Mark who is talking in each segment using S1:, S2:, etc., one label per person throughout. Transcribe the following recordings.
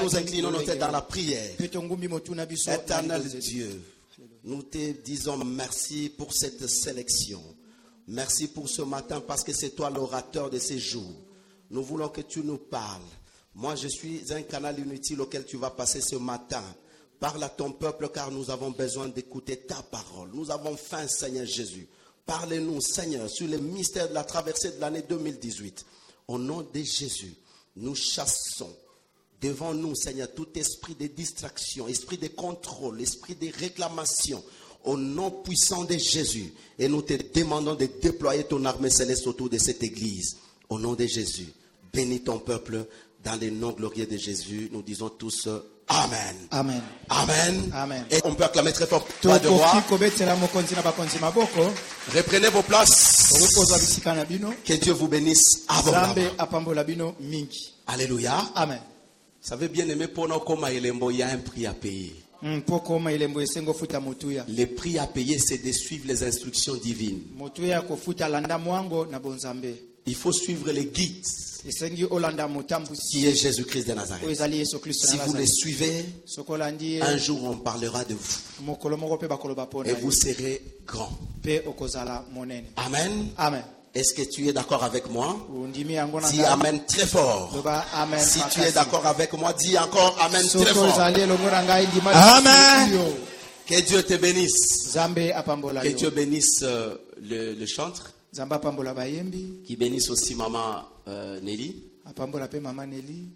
S1: Nous inclinons nos têtes dans la prière. Éternel Dieu, nous te disons merci pour cette sélection. Merci pour ce matin parce que c'est toi l'orateur de ces jours. Nous voulons que tu nous parles. Moi, je suis un canal inutile auquel tu vas passer ce matin. Parle à ton peuple car nous avons besoin d'écouter ta parole. Nous avons faim, Seigneur Jésus. Parlez-nous, Seigneur, sur les mystères de la traversée de l'année 2018. Au nom de Jésus, nous chassons devant nous, Seigneur, tout esprit de distraction, esprit de contrôle, esprit de réclamation, au nom puissant de Jésus. Et nous te demandons de déployer ton armée céleste autour de cette église. Au nom de Jésus, bénis ton peuple dans le nom glorieux de Jésus. Nous disons tous Amen.
S2: Amen.
S1: Amen.
S2: Amen.
S1: Et on peut acclamer très fort. Pas de roi. Reprenez vos places. Que Dieu vous bénisse abondamment. Alléluia.
S2: Amen.
S1: Vous savez bien aimé, pour nous, comme il y a un prix à payer. Le prix à payer, c'est de suivre les instructions divines. Il faut suivre les guides qui est Jésus-Christ de Nazareth. Si vous les suivez, un jour on parlera de vous. Et vous serez grand. Amen.
S2: Amen.
S1: Est-ce que tu es d'accord avec moi? Dis Amen très fort. Si tu es d'accord avec moi, dis encore Amen très fort. Amen. Que Dieu te bénisse. Que Dieu bénisse le chantre. Qui bénisse aussi maman Nelly.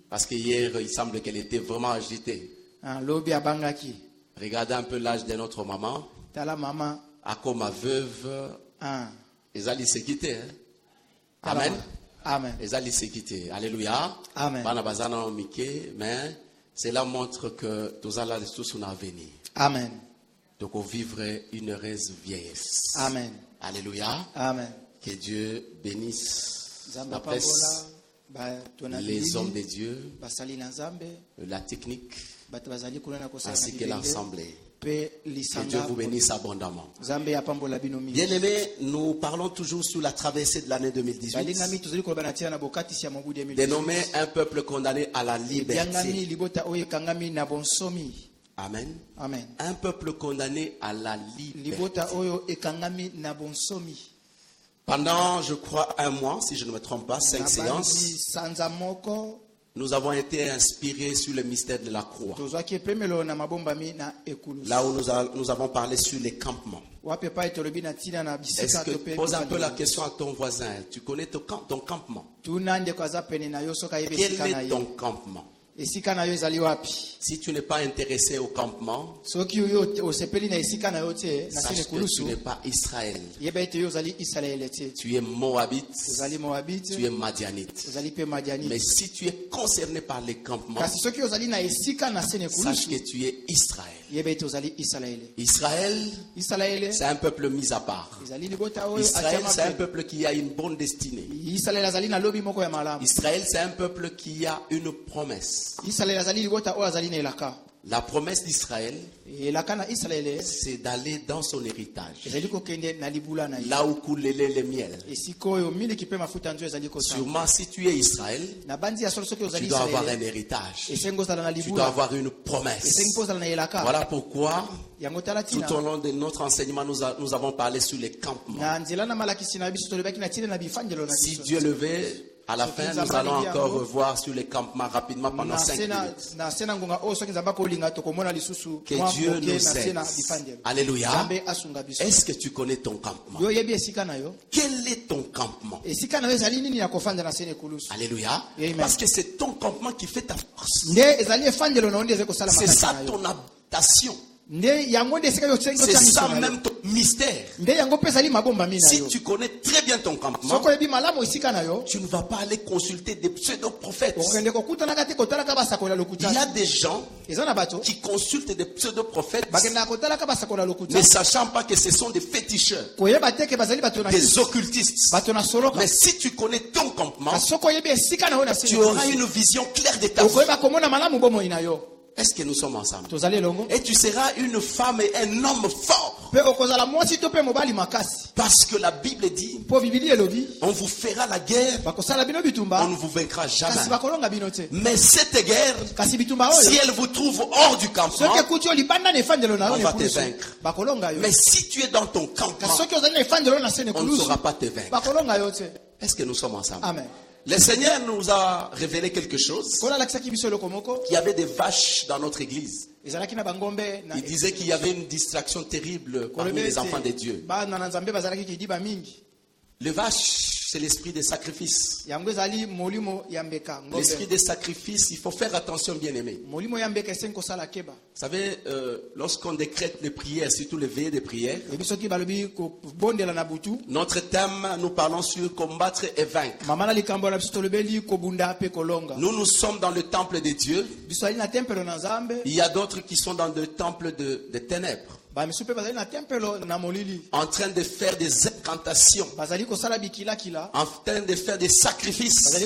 S1: Parce que hier, il semble qu'elle était vraiment agitée. Regardez un peu l'âge de notre maman. À comme ma veuve. Les alliés se quitter. Amen.
S2: Amen.
S1: Les alliés se quitter. Alléluia.
S2: Amen.
S1: Mais cela montre que tous allons tous un avenir.
S2: Amen.
S1: Donc on vivrait une heureuse vieillesse.
S2: Amen.
S1: Alléluia.
S2: Amen.
S1: Que Dieu bénisse la presse, les hommes de Dieu, la technique, ainsi que l'assemblée. Que Dieu vous bénisse abondamment. Bien aimés, nous parlons toujours sur la traversée de l'année 2018. Dénommé un peuple condamné à la liberté. Amen.
S2: Amen.
S1: Un peuple condamné à la liberté. Pendant, je crois, un mois, si je ne me trompe pas, 5 séances, nous avons été inspirés sur le mystère de la croix. Là où nous avons parlé sur les campements. Est-ce que pose un peu la question à ton voisin? Tu connais ton campement? Quel est ton campement? Si tu n'es pas intéressé au campement, sache que tu n'es pas Israël. Tu es Moabite, tu es Madianite. Mais si tu es concerné par les campements, sache que tu es Israël. Israël, c'est un peuple mis à part. Israël, c'est un peuple qui a une bonne destinée. Israël, c'est un peuple qui a une promesse. La promesse d'Israël, c'est d'aller dans son héritage. Là où coule le lait et le miel. Sûrement, si tu es Israël, tu dois avoir un héritage. Tu dois avoir une promesse. Voilà pourquoi, tout au long de notre enseignement, nous avons parlé sur les campements. Si Dieu le veut, à la fin, nous allons encore revoir sur les campements rapidement pendant 5 minutes. Que Dieu nous aide. Alléluia. Est-ce que tu connais ton campement? Quel est ton campement? Alléluia. Parce que c'est ton campement qui fait ta force. C'est ça ton habitation. C'est ça même ton mystère. Si tu connais très bien ton campement, tu ne vas pas aller consulter des pseudo-prophètes. Il y a des gens qui consultent des pseudo-prophètes, ne sachant pas que ce sont des féticheurs, des occultistes. Mais si tu connais ton campement, tu auras une vision claire de ta vie. Est-ce que nous sommes ensemble? Et tu seras une femme et un homme fort. Parce que la Bible dit, on vous fera la guerre, on ne vous vaincra jamais. Mais cette guerre, si elle vous trouve hors du campement, on va te vaincre. Mais si tu es dans ton campement, on ne saura pas te vaincre. Est-ce que nous sommes ensemble? Amen. Le Seigneur nous a révélé quelque chose. Il y avait des vaches dans notre église. Il disait qu'il y avait une distraction terrible parmi les enfants de Dieu. Les vaches, c'est l'esprit des sacrifices. L'esprit des sacrifices, il faut faire attention, bien aimé. Vous savez, lorsqu'on décrète les prières, surtout les veillées de prières, notre thème, nous parlons sur combattre et vaincre. Nous sommes dans le temple de Dieu. Il y a d'autres qui sont dans le temple de ténèbres, en train de faire des incantations, en train de faire des sacrifices.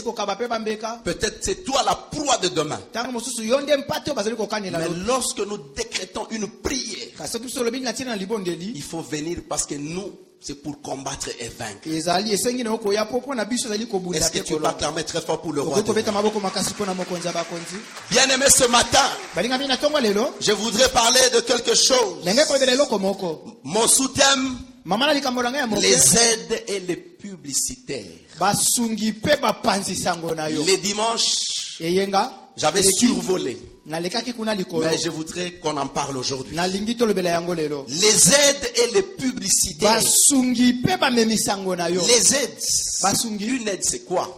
S1: Peut-être c'est toi la proie de demain. Mais lorsque nous décrétons une prière, il faut venir parce que nous, c'est pour combattre et vaincre. Est-ce que tu peux acclamer très fort pour le roi? Bien aimé, ce matin, je voudrais parler de quelque chose. Mon sous-thème, les aides et les publicitaires. Les dimanches, j'avais survolé. Mais je voudrais qu'on en parle aujourd'hui. Les aides et les publicitaires. Les aides. Une aide, c'est quoi?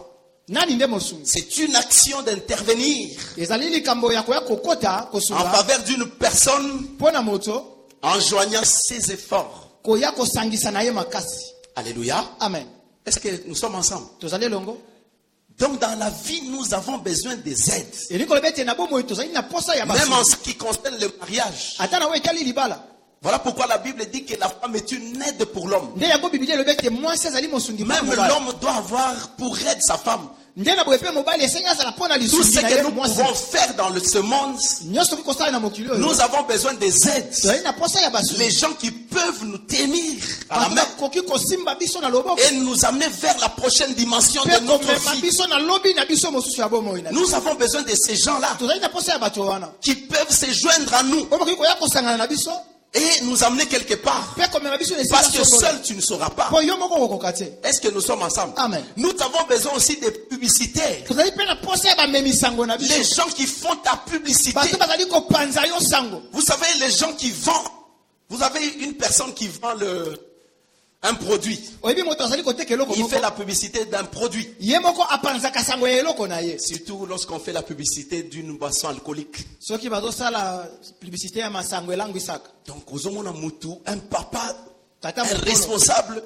S1: C'est une action d'intervenir en faveur d'une personne en joignant ses efforts. Alléluia. Amen. Est-ce que nous sommes ensemble? Donc dans la vie, nous avons besoin des aides. Même en ce qui concerne le mariage. Voilà pourquoi la Bible dit que la femme est une aide pour l'homme. Même l'homme doit avoir pour aide sa femme. Tout ce que nous pouvons faire dans ce monde, nous avons besoin des aides. Les gens qui peuvent nous tenir à la main et nous amener vers la prochaine dimension de notre vie. Nous avons besoin de ces gens-là qui peuvent se joindre à nous et nous amener quelque part. Parce que seul tu ne sauras pas. Est-ce que nous sommes ensemble? Amen. Nous avons besoin aussi des publicitaires. Les gens qui font ta publicité. Vous savez, les gens qui vendent. Vous avez une personne qui vend un produit. Il fait la publicité d'un produit. Surtout lorsqu'on fait la publicité d'une boisson alcoolique. Donc, un papa, un responsable,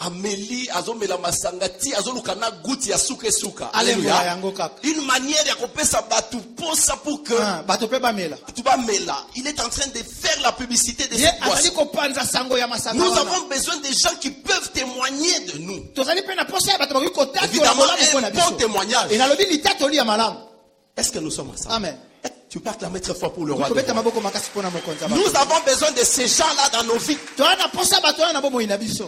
S1: Amélie, azomela masangati, azolukana gouti ya suke suka. Alléluia. Une manière de couper sa batu pour ça pour que il est en train de faire la publicité de cette boisson. Nous avons besoin des gens qui peuvent témoigner de nous. Évidemment, un bon témoignage. Est-ce que nous sommes ensemble? Amen. Tu peux acclamer très fort pour le roi. Nous avons besoin de ces gens-là dans nos vies.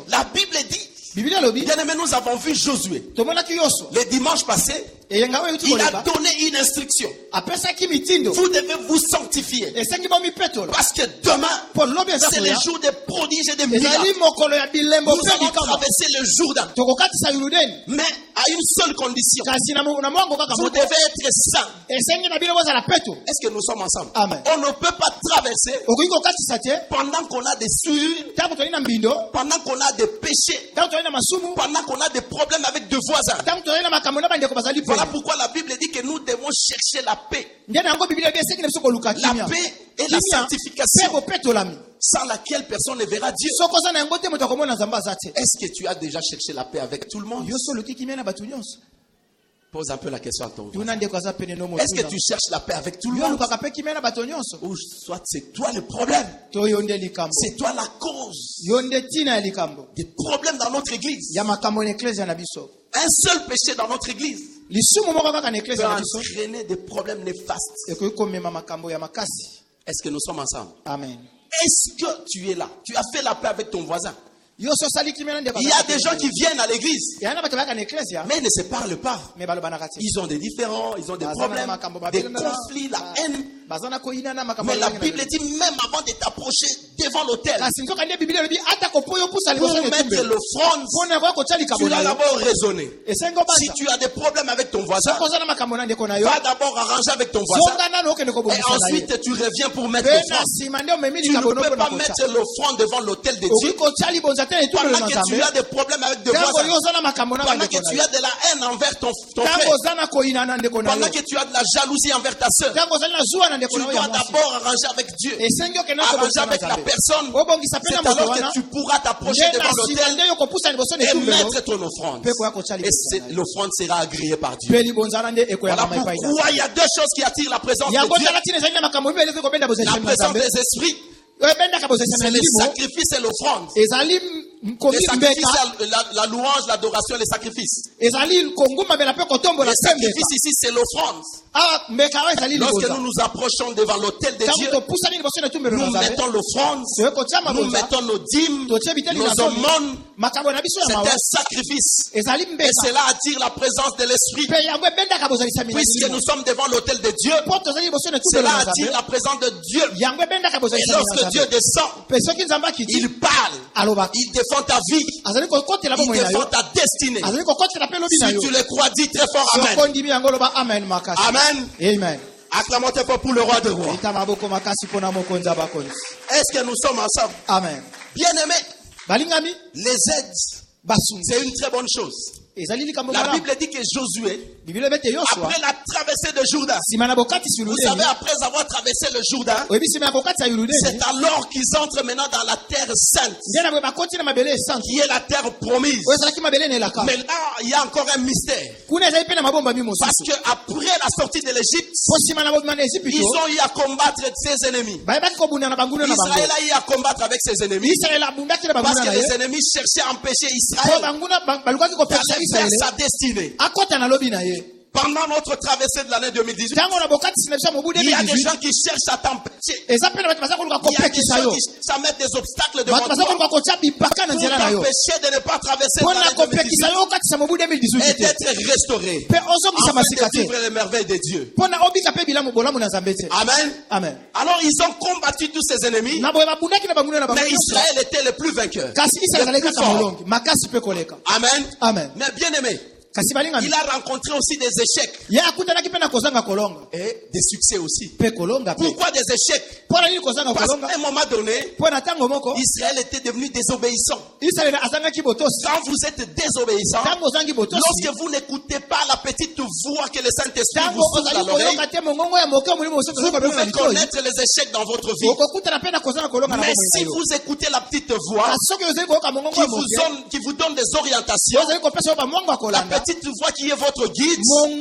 S1: La Bible dit, bien aimé, nous avons vu Josué. Le dimanche passé, il a donné une instruction. Vous devez vous sanctifier. Parce que demain, c'est le jour des prodiges et des miracles. Nous allons traverser le Jourdain. Mais à une seule condition. Vous devez être saints. Est-ce que nous sommes ensemble? Amen. On ne peut pas traverser pendant qu'on a des souillures, pendant qu'on a des péchés, pendant qu'on a des problèmes avec des voisins. Voilà pourquoi la Bible dit que nous devons chercher la paix. La paix et la sanctification sans laquelle personne ne verra Dieu. Est-ce que tu as déjà cherché la paix avec tout le monde? Pose un peu la question à ton voisin. Est-ce que tu cherches la paix avec tout le monde? Ou soit c'est toi le problème. C'est toi la cause des problèmes dans notre église. Un seul péché dans notre église peut entraîner des problèmes néfastes. Est-ce que nous sommes ensemble?
S2: Amen.
S1: Est-ce que tu es là? Tu as fait la paix avec ton voisin? Il y a des gens qui viennent à l'église, mais ils ne se parlent pas. Ils ont des différends, ils ont des problèmes, des conflits, la haine. Mais la Bible dit même avant de t'approcher devant l'autel, pour mettre l'offrande, tu dois d'abord raisonner. Si tu as des problèmes avec ton voisin, va d'abord arranger avec ton voisin. Et ensuite tu reviens pour mettre l'offrande. Tu ne peux pas mettre l'offrande devant l'autel de Dieu pendant que tu as des problèmes avec des voisins, pendant que tu as de la haine envers ton frère, pendant que tu as de la jalousie envers ta soeur. Tu dois d'abord arranger avec Dieu, arranger avec la personne. C'est alors que tu pourras t'approcher devant l'autel et mettre ton offrande. Et l'offrande sera agréée par Dieu. Voilà pourquoi il y a deux choses qui attirent la présence de Dieu. La présence des esprits, c'est le sacrifice et l'offrande. Les sacrifices, la louange, l'adoration, les sacrifices. Les sacrifices ici, c'est l'offrande. Lorsque nous nous approchons devant l'autel de Dieu, nous mettons l'offrande, nous mettons nos dîmes, nos aumônes. C'est un sacrifice. Et cela attire la présence de l'esprit. Puisque nous sommes devant l'autel de Dieu, cela attire la présence de Dieu. Et lorsque Dieu descend, il parle, il défend ta vie, il défend ta destinée. Si tu le crois, dis très fort Amen. Amen.
S2: Amen.
S1: Acclamons très fort pour le roi de rois. Est-ce que nous sommes ensemble?
S2: Amen.
S1: Bien-aimés, les aides, c'est une très bonne chose. La Bible dit que Josué, après la traversée de Jourdain, vous savez, après avoir traversé le Jourdain, c'est alors qu'ils entrent maintenant dans la terre sainte, qui est la terre promise. Mais là, il y a encore un mystère. Parce qu'après la sortie de l'Égypte, ils ont eu à combattre ses ennemis. Israël a eu à combattre avec ses ennemis. Parce que les ennemis cherchaient à empêcher Israël sa destinée. Pendant notre traversée de l'année 2018, il y a des gens qui cherchent à t'empêcher. Il y a des gens qui cherchent à mettre des obstacles devant toi pour t'empêcher de ne pas traverser l'année 2018 et d'être restauré afin de vivre les merveilles de Dieu. Amen. Alors ils ont combattu tous ces ennemis, mais Israël était le plus vainqueur. Amen. Mais bien aimé, il a rencontré aussi des échecs et des succès aussi. Pourquoi des échecs? Parce qu'à un moment donné, Israël était devenu désobéissant. Quand vous êtes désobéissant, lorsque vous n'écoutez pas la petite voix que le Saint-Esprit vous souffle à l'oreille, vous pouvez connaître les échecs dans votre vie. Mais si vous écoutez la petite voix qui vous donne des orientations, la petite voix qui est votre guide, c'est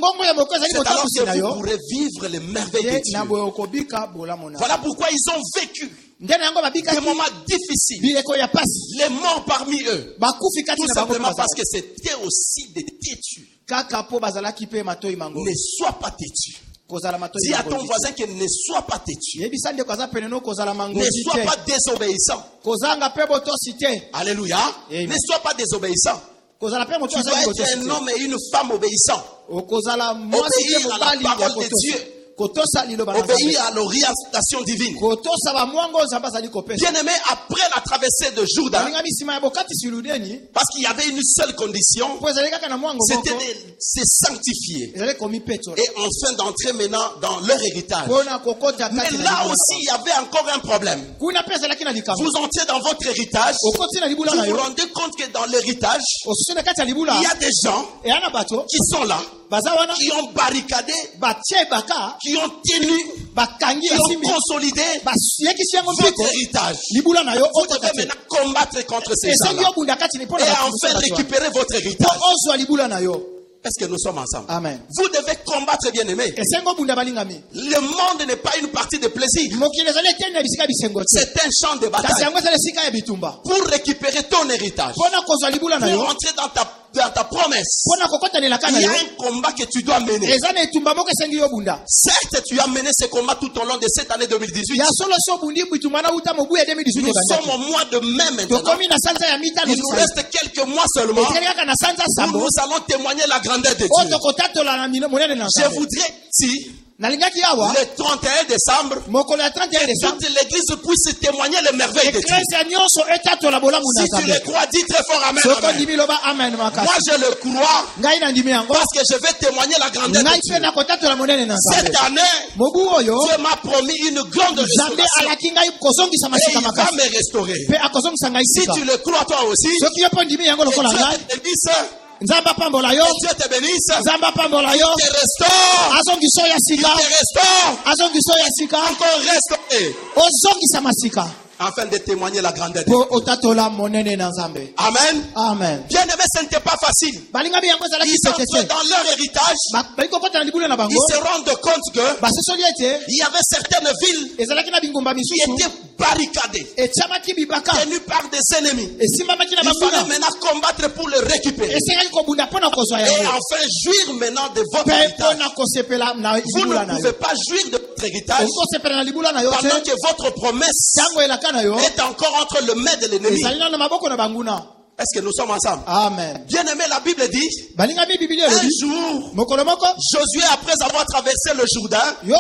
S1: alors que vous pourrez vivre les merveilles de Dieu. Voilà pourquoi ils ont vécu des moments difficiles, les morts parmi eux, tout simplement parce que c'était aussi des têtus. Ne sois pas têtu. Dis à ton voisin qu'il ne soit pas têtu. Ne sois pas désobéissant. Alléluia. Ne sois pas désobéissant. Tu dois être un homme et une femme obéissants. Obéir à la parole de Dieu. Obéir à l'orientation divine. Bien-aimé, après la traversée de Jourdain, parce qu'il y avait une seule condition, c'était de se sanctifier et enfin d'entrer maintenant dans leur héritage. Mais là aussi, il y avait encore un problème. Vous entrez dans votre héritage, vous vous rendez compte que dans l'héritage, il y a des gens qui sont là, qui ont barricadé, qui ont tenu, qui ont consolidé votre héritage. Vous devez maintenant combattre contre ces gens-là et enfin récupérer votre héritage. Est-ce que nous sommes ensemble? Amen. Vous devez combattre, bien-aimés. Le monde n'est pas une partie de plaisir. C'est un champ de bataille. Pour récupérer ton héritage, pour entrer dans ta promesse, il y a un combat que tu dois mener. Certes, tu as mené ce combat tout au long de cette année 2018. Nous sommes au mois de mai maintenant. Il nous reste quelques mois seulement où nous allons témoigner la grandeur de Dieu. Je voudrais, si le 31 décembre, toute l'église puisse témoigner les merveilles de Dieu. Si tu le crois, dis très fort amen. Moi je le crois parce que je vais témoigner la grandeur de Dieu. Cette année, Dieu m'a promis une grande restauration et il va me restaurer. Si tu le crois toi aussi, et Dieu te bénisse. Dieu te bénisse. Il te restaure. Encore restauré. Afin de témoigner la grandeur de Dieu. Amen. Amen. Bien aimé, ce n'était pas facile. Ils entrent dans leur héritage. Ils se rendent compte que il y avait certaines villes qui étaient barricadées, tenues par des ennemis. Il fallait maintenant combattre pour le récupérer. Et enfin jouir maintenant de votre héritage. Vous ne pouvez pas jouir de votre héritage pendant que votre promesse est encore entre le maître de l'ennemi. Est-ce que nous sommes ensemble? Amen. Bien aimé, la Bible dit, un jour, Josué, après avoir traversé le Jourdain, il voit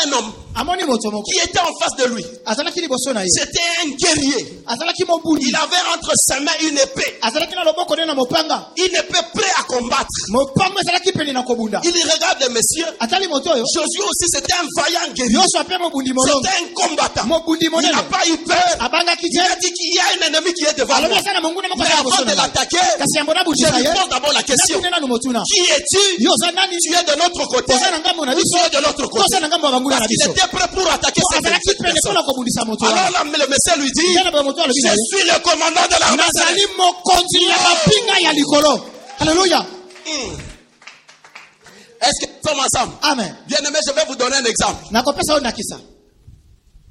S1: un homme qui était en face de lui. C'était un guerrier. Il avait entre ses mains une épée. Une épée prête à combattre. Il regarde les messieurs. Josué aussi, c'était un vaillant guerrier. C'était un combattant. Il n'a pas eu peur. Il a dit qu'il y a un ennemi qui est devant moi. Mais avant de l'attaquer, je lui pose d'abord la question. Qui es-tu? Tu es de notre côté ou tu es de l'autre côté? Parce qu'il était prêt pour attaquer cette personne. Alors le monsieur lui dit, je suis le commandant de l'armée. Alléluia. Est-ce que nous sommes ensemble? Amen. Bien aimé, je vais vous donner un exemple.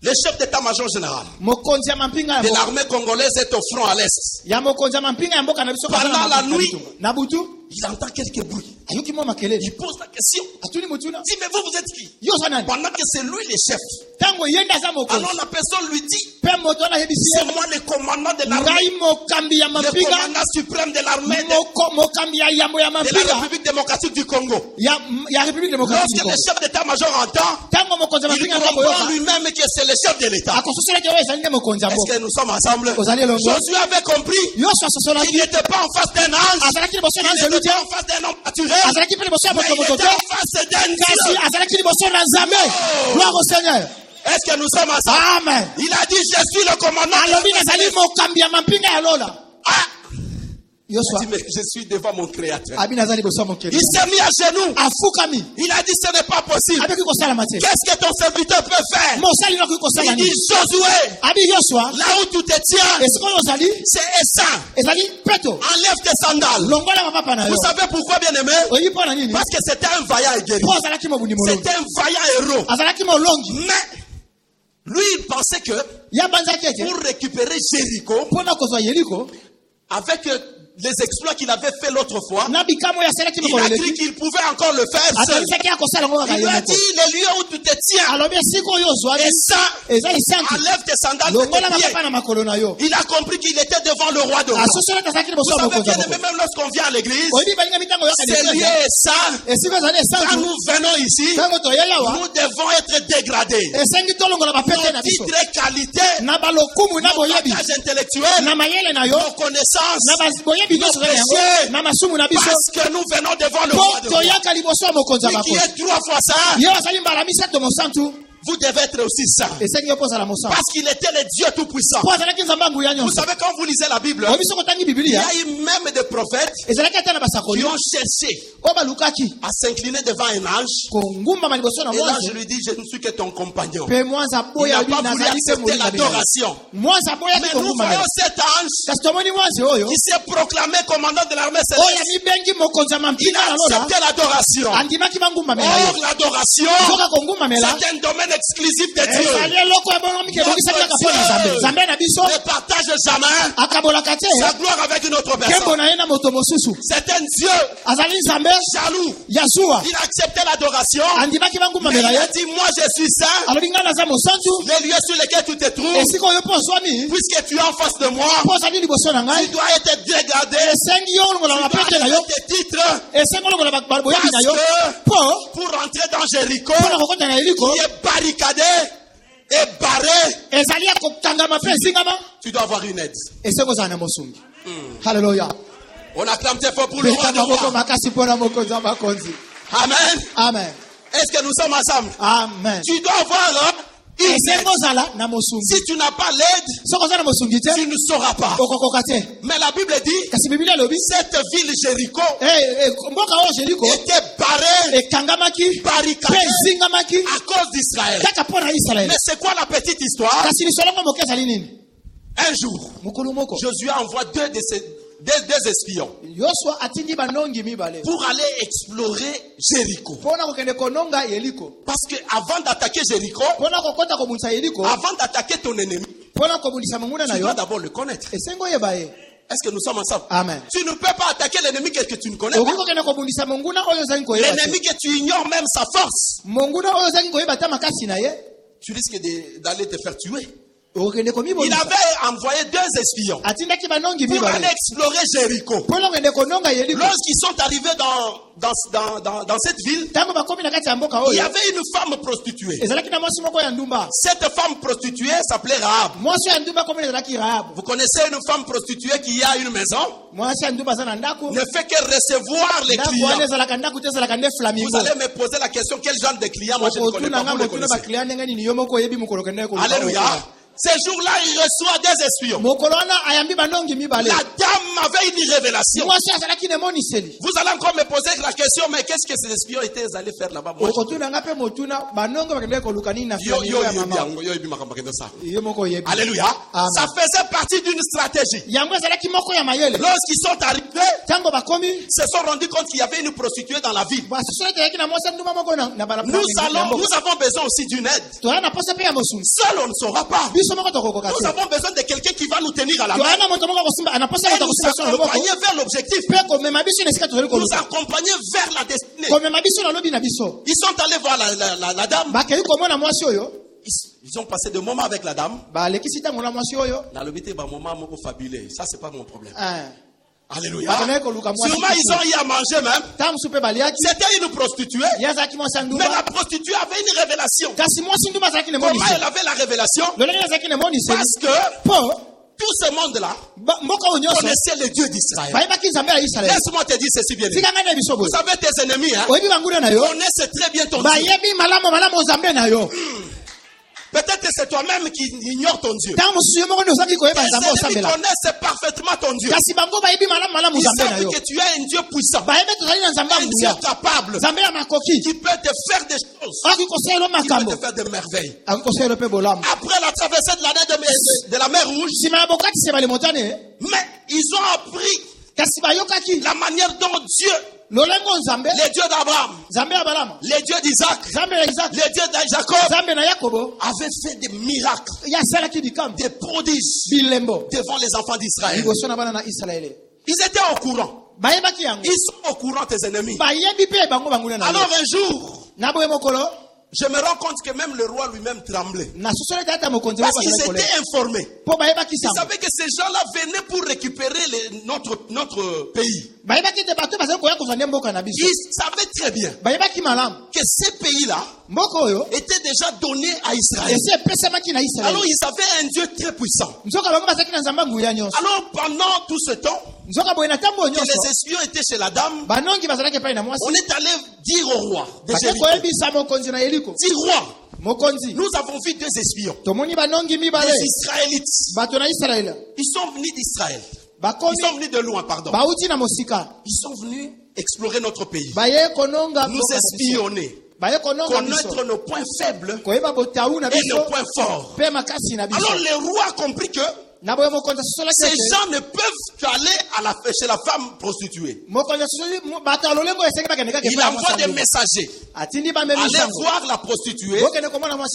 S1: Le chef d'état-major général de l'armée congolaise est au front à l'est. Pendant la nuit, il entend quelques bruits. Il pose la question. Il dit, mais vous êtes qui? Pendant que c'est lui le chef. Alors la personne lui dit, c'est moi le commandant de l'armée, le commandant suprême de l'armée de la République démocratique du Congo. Lorsque le chef d'état-major entend, il comprend lui-même que c'est le chef de l'État. Est-ce que nous sommes ensemble? Josué avait compris qu'il n'était pas en face d'un ange, il n'était pas en face d'un homme naturel, mais il était en face d'un Dieu. Gloire au Seigneur. Est-ce que nous sommes ensemble? Amen. Il a dit, je suis le commandant. Il dit, mais je suis devant mon créateur. Il s'est mis à genoux. Il a dit, ce n'est pas possible. Qu'est-ce que ton serviteur peut faire? Il dit, Josué, là où tu te tiens, c'est Essa. Enlève tes sandales. Vous savez pourquoi, bien aimé? Parce que c'était un vaillant et guerrier. C'était un vaillant héros. Mais lui, il pensait que pour récupérer Jéricho, avec les exploits qu'il avait fait l'autre fois, il a cru qu'il pouvait encore le faire seul. Il a dit, le lieu où tu te tiens, et ça, enlève tes sandales de tes pieds. Il a compris qu'il était devant le roi de roi. Vous savez bien aimé, même lorsqu'on vient à l'église, c'est lié ça. Quand nous venons ici, nous devons être dégradés. Nos titres et qualités, nos bagages intellectuels, nos connaissances, nos péchés, parce que nous venons devant le roi de roi, qui est 3 fois ça, vous devez être aussi saints. Parce qu'il était le Dieu tout-puissant. Vous savez, quand vous lisez la Bible, il y a eu même des prophètes qui ont cherché à s'incliner devant un ange. Et l'ange lui dit, je ne suis que ton compagnon. Il n'a pas voulu accepter l'adoration. Mais nous voyons cet ange qui s'est proclamé commandant de l'armée céleste. Il a accepté l'adoration. Or, l'adoration, c'est un domaine exclusif de Dieu. Dieu ne partage jamais sa gloire avec une autre personne. C'est un Dieu jaloux. Il a accepté l'adoration. Mais il a dit, moi je suis saint. Les lieux sur lesquels tu te trouves, puisque tu es en face de moi, tu dois être dégradé. Tu dois être tes titres. Parce que pour rentrer dans Jéricho, qui est barricadé et barré, tu dois avoir une aide.
S2: Alléluia.
S1: On acclame très fort pour le roi de roi. Amen.
S2: Amen.
S1: Est-ce que nous sommes ensemble?
S2: Amen.
S1: Tu dois avoir une aide. Si tu n'as pas l'aide, tu ne sauras pas. Mais la Bible dit, cette ville Jéricho était barrée, barricadée à cause d'Israël. Mais c'est quoi la petite histoire? Un jour, Josué envoie deux espions pour aller explorer Jéricho. Parce que avant d'attaquer Jéricho, avant d'attaquer ton ennemi, tu dois d'abord le connaître. Est-ce que nous sommes ensemble?
S2: Amen.
S1: Tu ne peux pas attaquer l'ennemi que tu ne connais pas. L'ennemi que tu ignores même sa force. Tu risques d'aller te faire tuer. Il avait envoyé deux espions pour aller explorer Jéricho. Lorsqu'ils sont arrivés dans cette ville, il y avait une femme prostituée. Cette femme prostituée s'appelait Rahab. Vous connaissez une femme prostituée qui a une maison, ne fait que recevoir les clients. Vous allez me poser la question, quel genre de clients? Moi je ne connais pas, vous le connaissez. Alléluia. Ce jour-là, il reçoit des espions. La dame avait une révélation. Vous allez encore me poser la question, mais qu'est-ce que ces espions étaient allés faire là-bas? Alléluia. Ça faisait partie d'une stratégie. Lorsqu'ils sont arrivés, ils se sont rendus compte qu'il y avait une prostituée dans la ville. Nous avons besoin aussi d'une aide. Seul, on ne saura pas. Nous avons besoin de quelqu'un qui va nous tenir à la main et nous accompagner vers l'objectif, nous accompagner vers la destinée. Ils sont allés voir la dame. Ils ont passé des moments avec la dame. Ça, c'est pas mon problème. Alléluia. Sûrement ils ont eu à manger même. C'était une prostituée. Mais la prostituée avait une révélation. Comment elle avait la révélation? Parce que tout ce monde-là connaissait le Dieu d'Israël. Laisse-moi te dire ceci bien. Vous savez tes ennemis, hein? Connaissent très bien ton Dieu. Peut-être que c'est toi-même qui ignores ton Dieu. Tes ennemis connaissent parfaitement ton Dieu. Ils savent que tu es un Dieu puissant, un Dieu capable, qui peut te faire des choses, qui peut te faire des merveilles. Après la traversée de la mer Rouge, mais ils ont appris la manière dont Dieu, le Dieu d'Abraham, le Dieu d'Isaac, le Dieu de Jacob, avait fait des miracles, des prodiges devant les enfants d'Israël. Ils étaient au courant. Ils sont au courant, tes ennemis. Alors un jour, je me rends compte que même le roi lui-même tremblait. Parce qu'ils étaient informés. Ils savaient que ces gens-là venaient pour récupérer notre pays. Ils savaient très bien que ces pays-là étaient déjà donnés à Israël. Alors ils avaient un Dieu très puissant. Alors pendant tout ce temps, les espions étaient chez la dame, on est allé dire au roi de Jéricho. Dis roi, nous avons vu 2 espions, des Israélites. Ils sont venus d'Israël. Ils sont venus de loin, pardon. Ils sont venus explorer notre pays, nous espionner, connaître nos points faibles et nos points forts. Alors le roi a compris que ces gens ne peuvent qu'aller chez la femme prostituée. Il envoie des messagers. Allez voir la prostituée.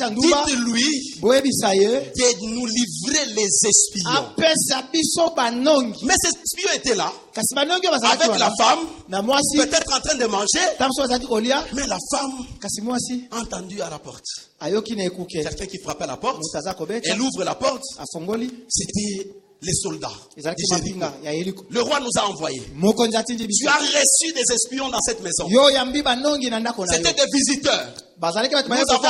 S1: Dites-lui de nous livrer les espions. Mais ces espions étaient là avec la femme, peut-être en train de manger. Mais la femme a entendu à la porte. Quelqu'un qui frappait à la porte. Elle ouvre la porte. C'était les soldats. Le roi nous a envoyés. Tu as reçu des espions dans cette maison. C'était des visiteurs. Nous avons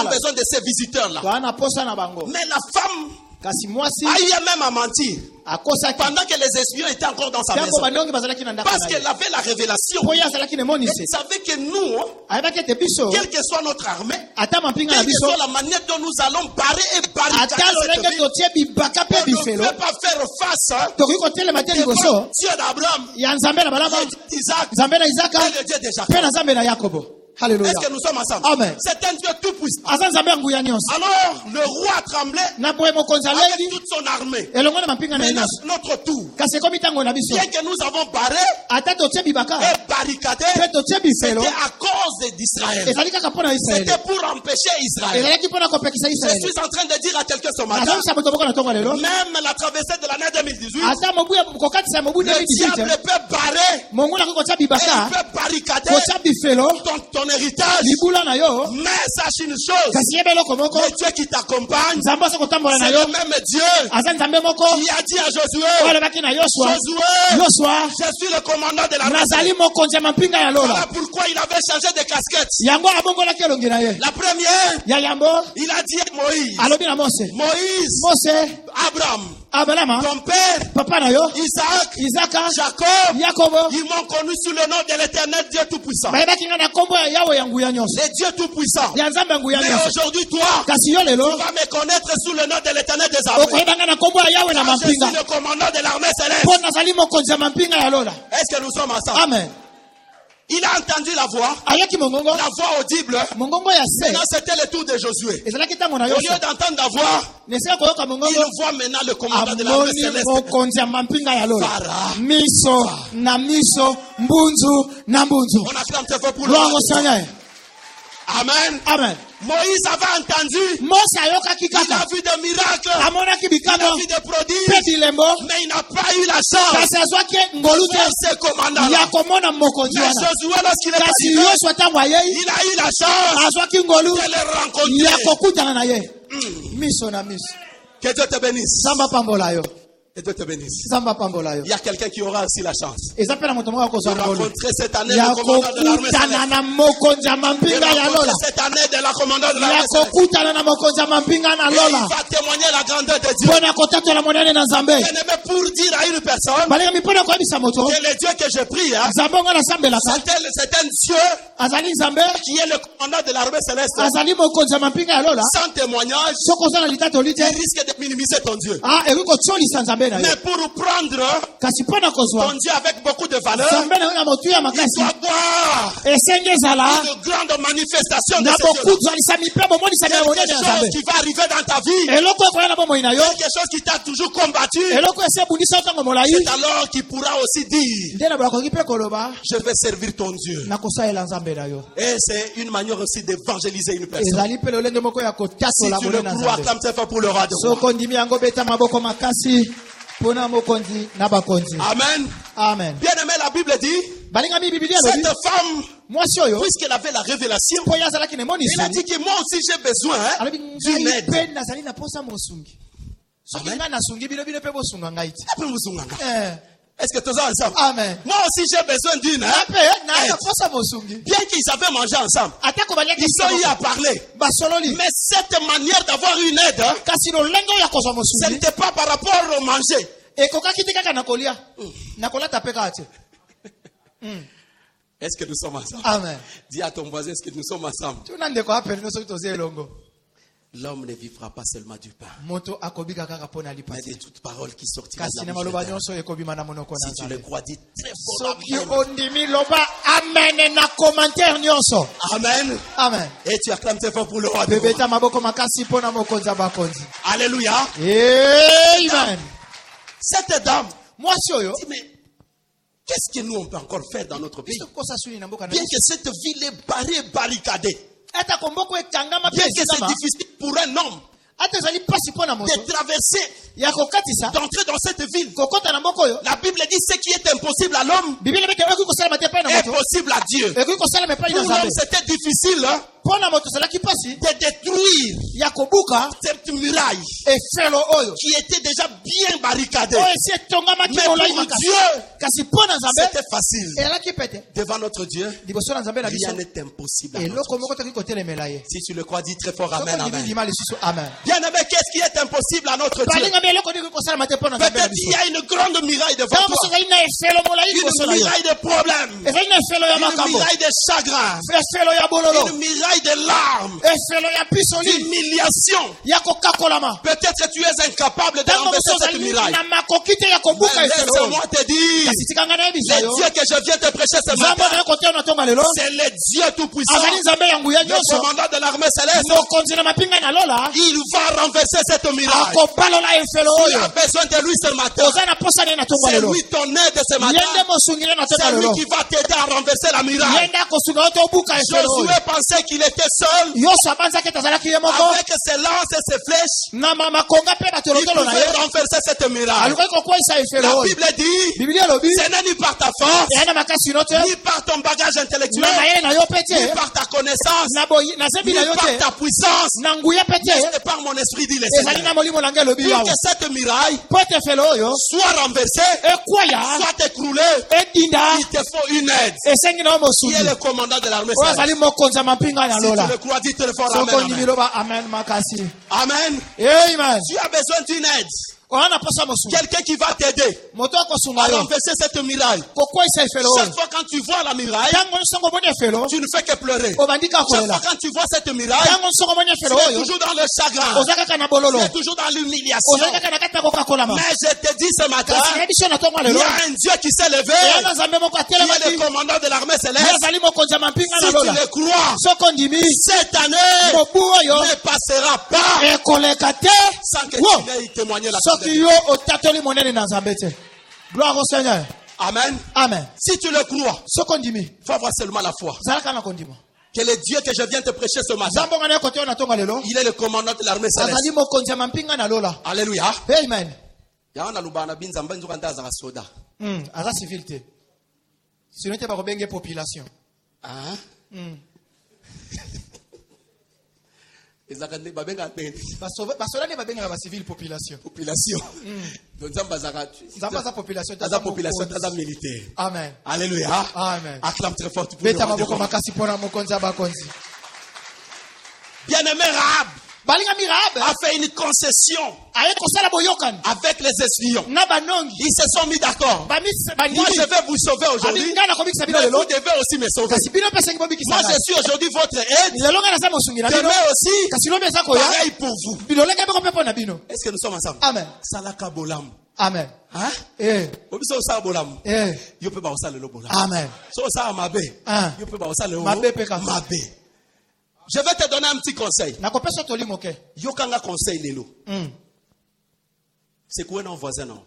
S1: besoin de ces visiteurs-là. Mais la femme a eu même à mentir pendant que les espions étaient encore dans sa maison, parce qu'elle avait la révélation. Elle savait que nous, quelle que soit notre armée, quelle que soit la manière dont nous allons barrer et barricader cette ville, on ne peut pas faire face devant Dieu d'Abraham, d'Isaac et le Dieu de Jacob.
S2: Alléluia.
S1: Est-ce que nous sommes ensemble?
S2: Amen.
S1: C'est un Dieu tout puissant.
S2: Alors
S1: le roi tremblait avec toute son armée. Mais notre tour, bien que nous avons barré et barricadé, c'était à cause d'Israël. C'était pour empêcher Israël. Je suis en train de dire à quelqu'un ce matin, même la traversée de l'année 2018, le diable peut barrer et il peut barricader ton héritage. Mais sache une chose, le Dieu qui t'accompagne, c'est le même Dieu qui a dit à Josué, je suis le commandant de l'armée. Voilà pourquoi il avait changé de casquette. La première, il a dit à Moïse, Abraham, ton père, Isaac, Jacob, ils m'ont connu sous le nom de l'Éternel Dieu Tout-Puissant. Les Dieu Tout-Puissant. Mais aujourd'hui, toi, tu vas me connaître sous le nom de l'Éternel des armées. Je suis le commandant de l'armée céleste. Est-ce que nous sommes ensemble?
S2: Amen.
S1: Il a entendu la voix audible. Maintenant, c'était le tour de Josué. Au lieu d'entendre la voix, il voit maintenant le commandant de l'armée céleste. On acclame très fort pour le Amen.
S2: Amen.
S1: Moïse avait entendu. Il a vu des miracles. Il a vu des prodiges. Mais il n'a pas eu la chance de voir ce commandant-là. Mais Josué, lorsqu'il est arrivé, il a eu la chance de le rencontrer. Que Dieu te bénisse. Et Dieu te bénisse. Il y a quelqu'un qui aura aussi la chance de rencontrer cette année le commandant de l'armée céleste. Cette année de la commandant de l'armée céleste. Et il va témoigner la grandeur de Dieu. Mais pour dire à une personne que le Dieu que je prie, c'est un Dieu qui est le commandant de l'armée céleste. Sans témoignage, il risque de minimiser ton Dieu. Mais pour prendre ton Dieu avec beaucoup de valeur, il doit voir une grande manifestation de ce Dieu. Quelque chose qui va arriver dans ta vie, quelque chose qui t'a toujours combattu, c'est alors qu'il pourra aussi dire, je vais servir ton Dieu. Et c'est une manière aussi d'évangéliser une personne. Si tu le crois, acclame très fort pour le roi de Amen.
S2: Amen.
S1: Bien aimé, la Bible dit, cette femme, puisqu'elle avait la révélation, elle a dit que moi aussi j'ai besoin d'une aide. Est-ce que tous ensemble?
S2: Amen.
S1: Moi aussi j'ai besoin d'une aide. Bien qu'ils avaient mangé ensemble, ils ont eu à parler. Mais cette manière d'avoir une aide, ce n'était pas par rapport au manger. Est-ce que nous sommes ensemble?
S2: Amen.
S1: Dis à ton voisin, est-ce que nous sommes ensemble? L'homme ne vivra pas seulement du pain, mais de toute parole qui sortira de la bouche de Dieu. Si tu le crois, dis très fort Amen. Amen. Et tu acclames très fort pour le roi. Alléluia.
S2: Amen.
S1: Cette dame,
S2: Moi,
S1: dit, mais qu'est-ce que nous on peut encore faire dans notre pays? Bien que cette ville est barricadée, bien que c'est difficile pour un homme de traverser, d'entrer dans cette ville. La Bible dit ce qui est impossible à l'homme est possible à Dieu. Pour l'homme, c'était difficile de détruire cette muraille qui était déjà bien barricadée. Mais pour Dieu, c'était facile. Devant notre Dieu, rien n'est impossible à notre Dieu. Si tu le crois, dis très fort Amen. Amen. Bien aimé, qu'est-ce qui est impossible à notre Dieu? Peut-être qu'il y a une grande muraille devant toi. Une muraille de problèmes. Une muraille de chagrin. Une muraille de larmes. D'humiliation. Peut-être que tu es incapable de renverser cette muraille. Mais laisse-moi te dire, le Dieu que je viens te prêcher ce matin, c'est le Dieu tout-puissant, le commandant de l'armée céleste. Il va renverser cette muraille. Tu as besoin de lui ce matin. C'est lui ton aide ce matin. C'est lui qui va t'aider à renverser la muraille. Josué pensait qu'il était seul. Avec ses lances et ses flèches, il pouvait renverser cette muraille. La Bible dit, ce n'est ni par ta force, ni par ton bagage intellectuel, ni par ta connaissance, ni par ta puissance, mais par mon esprit, dit le Seigneur. Pour que cette muraille soit renversée, soit écroulée, il te faut une aide. Qui est le commandant de l'armée céleste. Si tu le crois, dis très fort Amen. Amen. Amen. Tu as besoin d'une aide. Quelqu'un qui va t'aider à renverser cette muraille. Chaque fois quand tu vois la muraille, tu ne fais que pleurer. Chaque fois quand tu vois cette muraille, tu es toujours dans le chagrin, tu es toujours dans l'humiliation. Mais je te dis ce matin, il y a un Dieu qui s'est levé, qui est le commandant de l'armée céleste. Si tu le crois, cette année ne passera pas sans que tu n'aies témoigné la gloire.
S2: Gloire au Seigneur.
S1: Amen.
S2: Amen.
S1: Si tu le crois, il faut avoir seulement la foi. Que le Dieu que je viens te prêcher ce matin, il est le commandant de l'armée céleste. Alléluia.
S2: Amen. Aza civilité. Sinon tu vas rebengue population.
S1: Population. Population militaire.
S2: Amen.
S1: Alléluia.
S2: Amen.
S1: Acclame très fort pour le bien-aimé Rahab a fait une concession avec les espions. Ils se sont mis d'accord. Moi je vais vous sauver aujourd'hui, mais vous devez aussi me sauver. Moi je suis aujourd'hui votre aide. Demain aussi, pareil pour vous. Est-ce que nous sommes ensemble?
S2: Amen.
S1: Salaka bolam.
S2: Amen.
S1: Hein? Obiso sa bolam. Yo pe ba osale lo bolam.
S2: Amen.
S1: So sa mabe. Yo pe ba osale lo mabe. Je vais te donner un petit conseil. Yokanga conseil lelo. C'est quoi nos voisins non?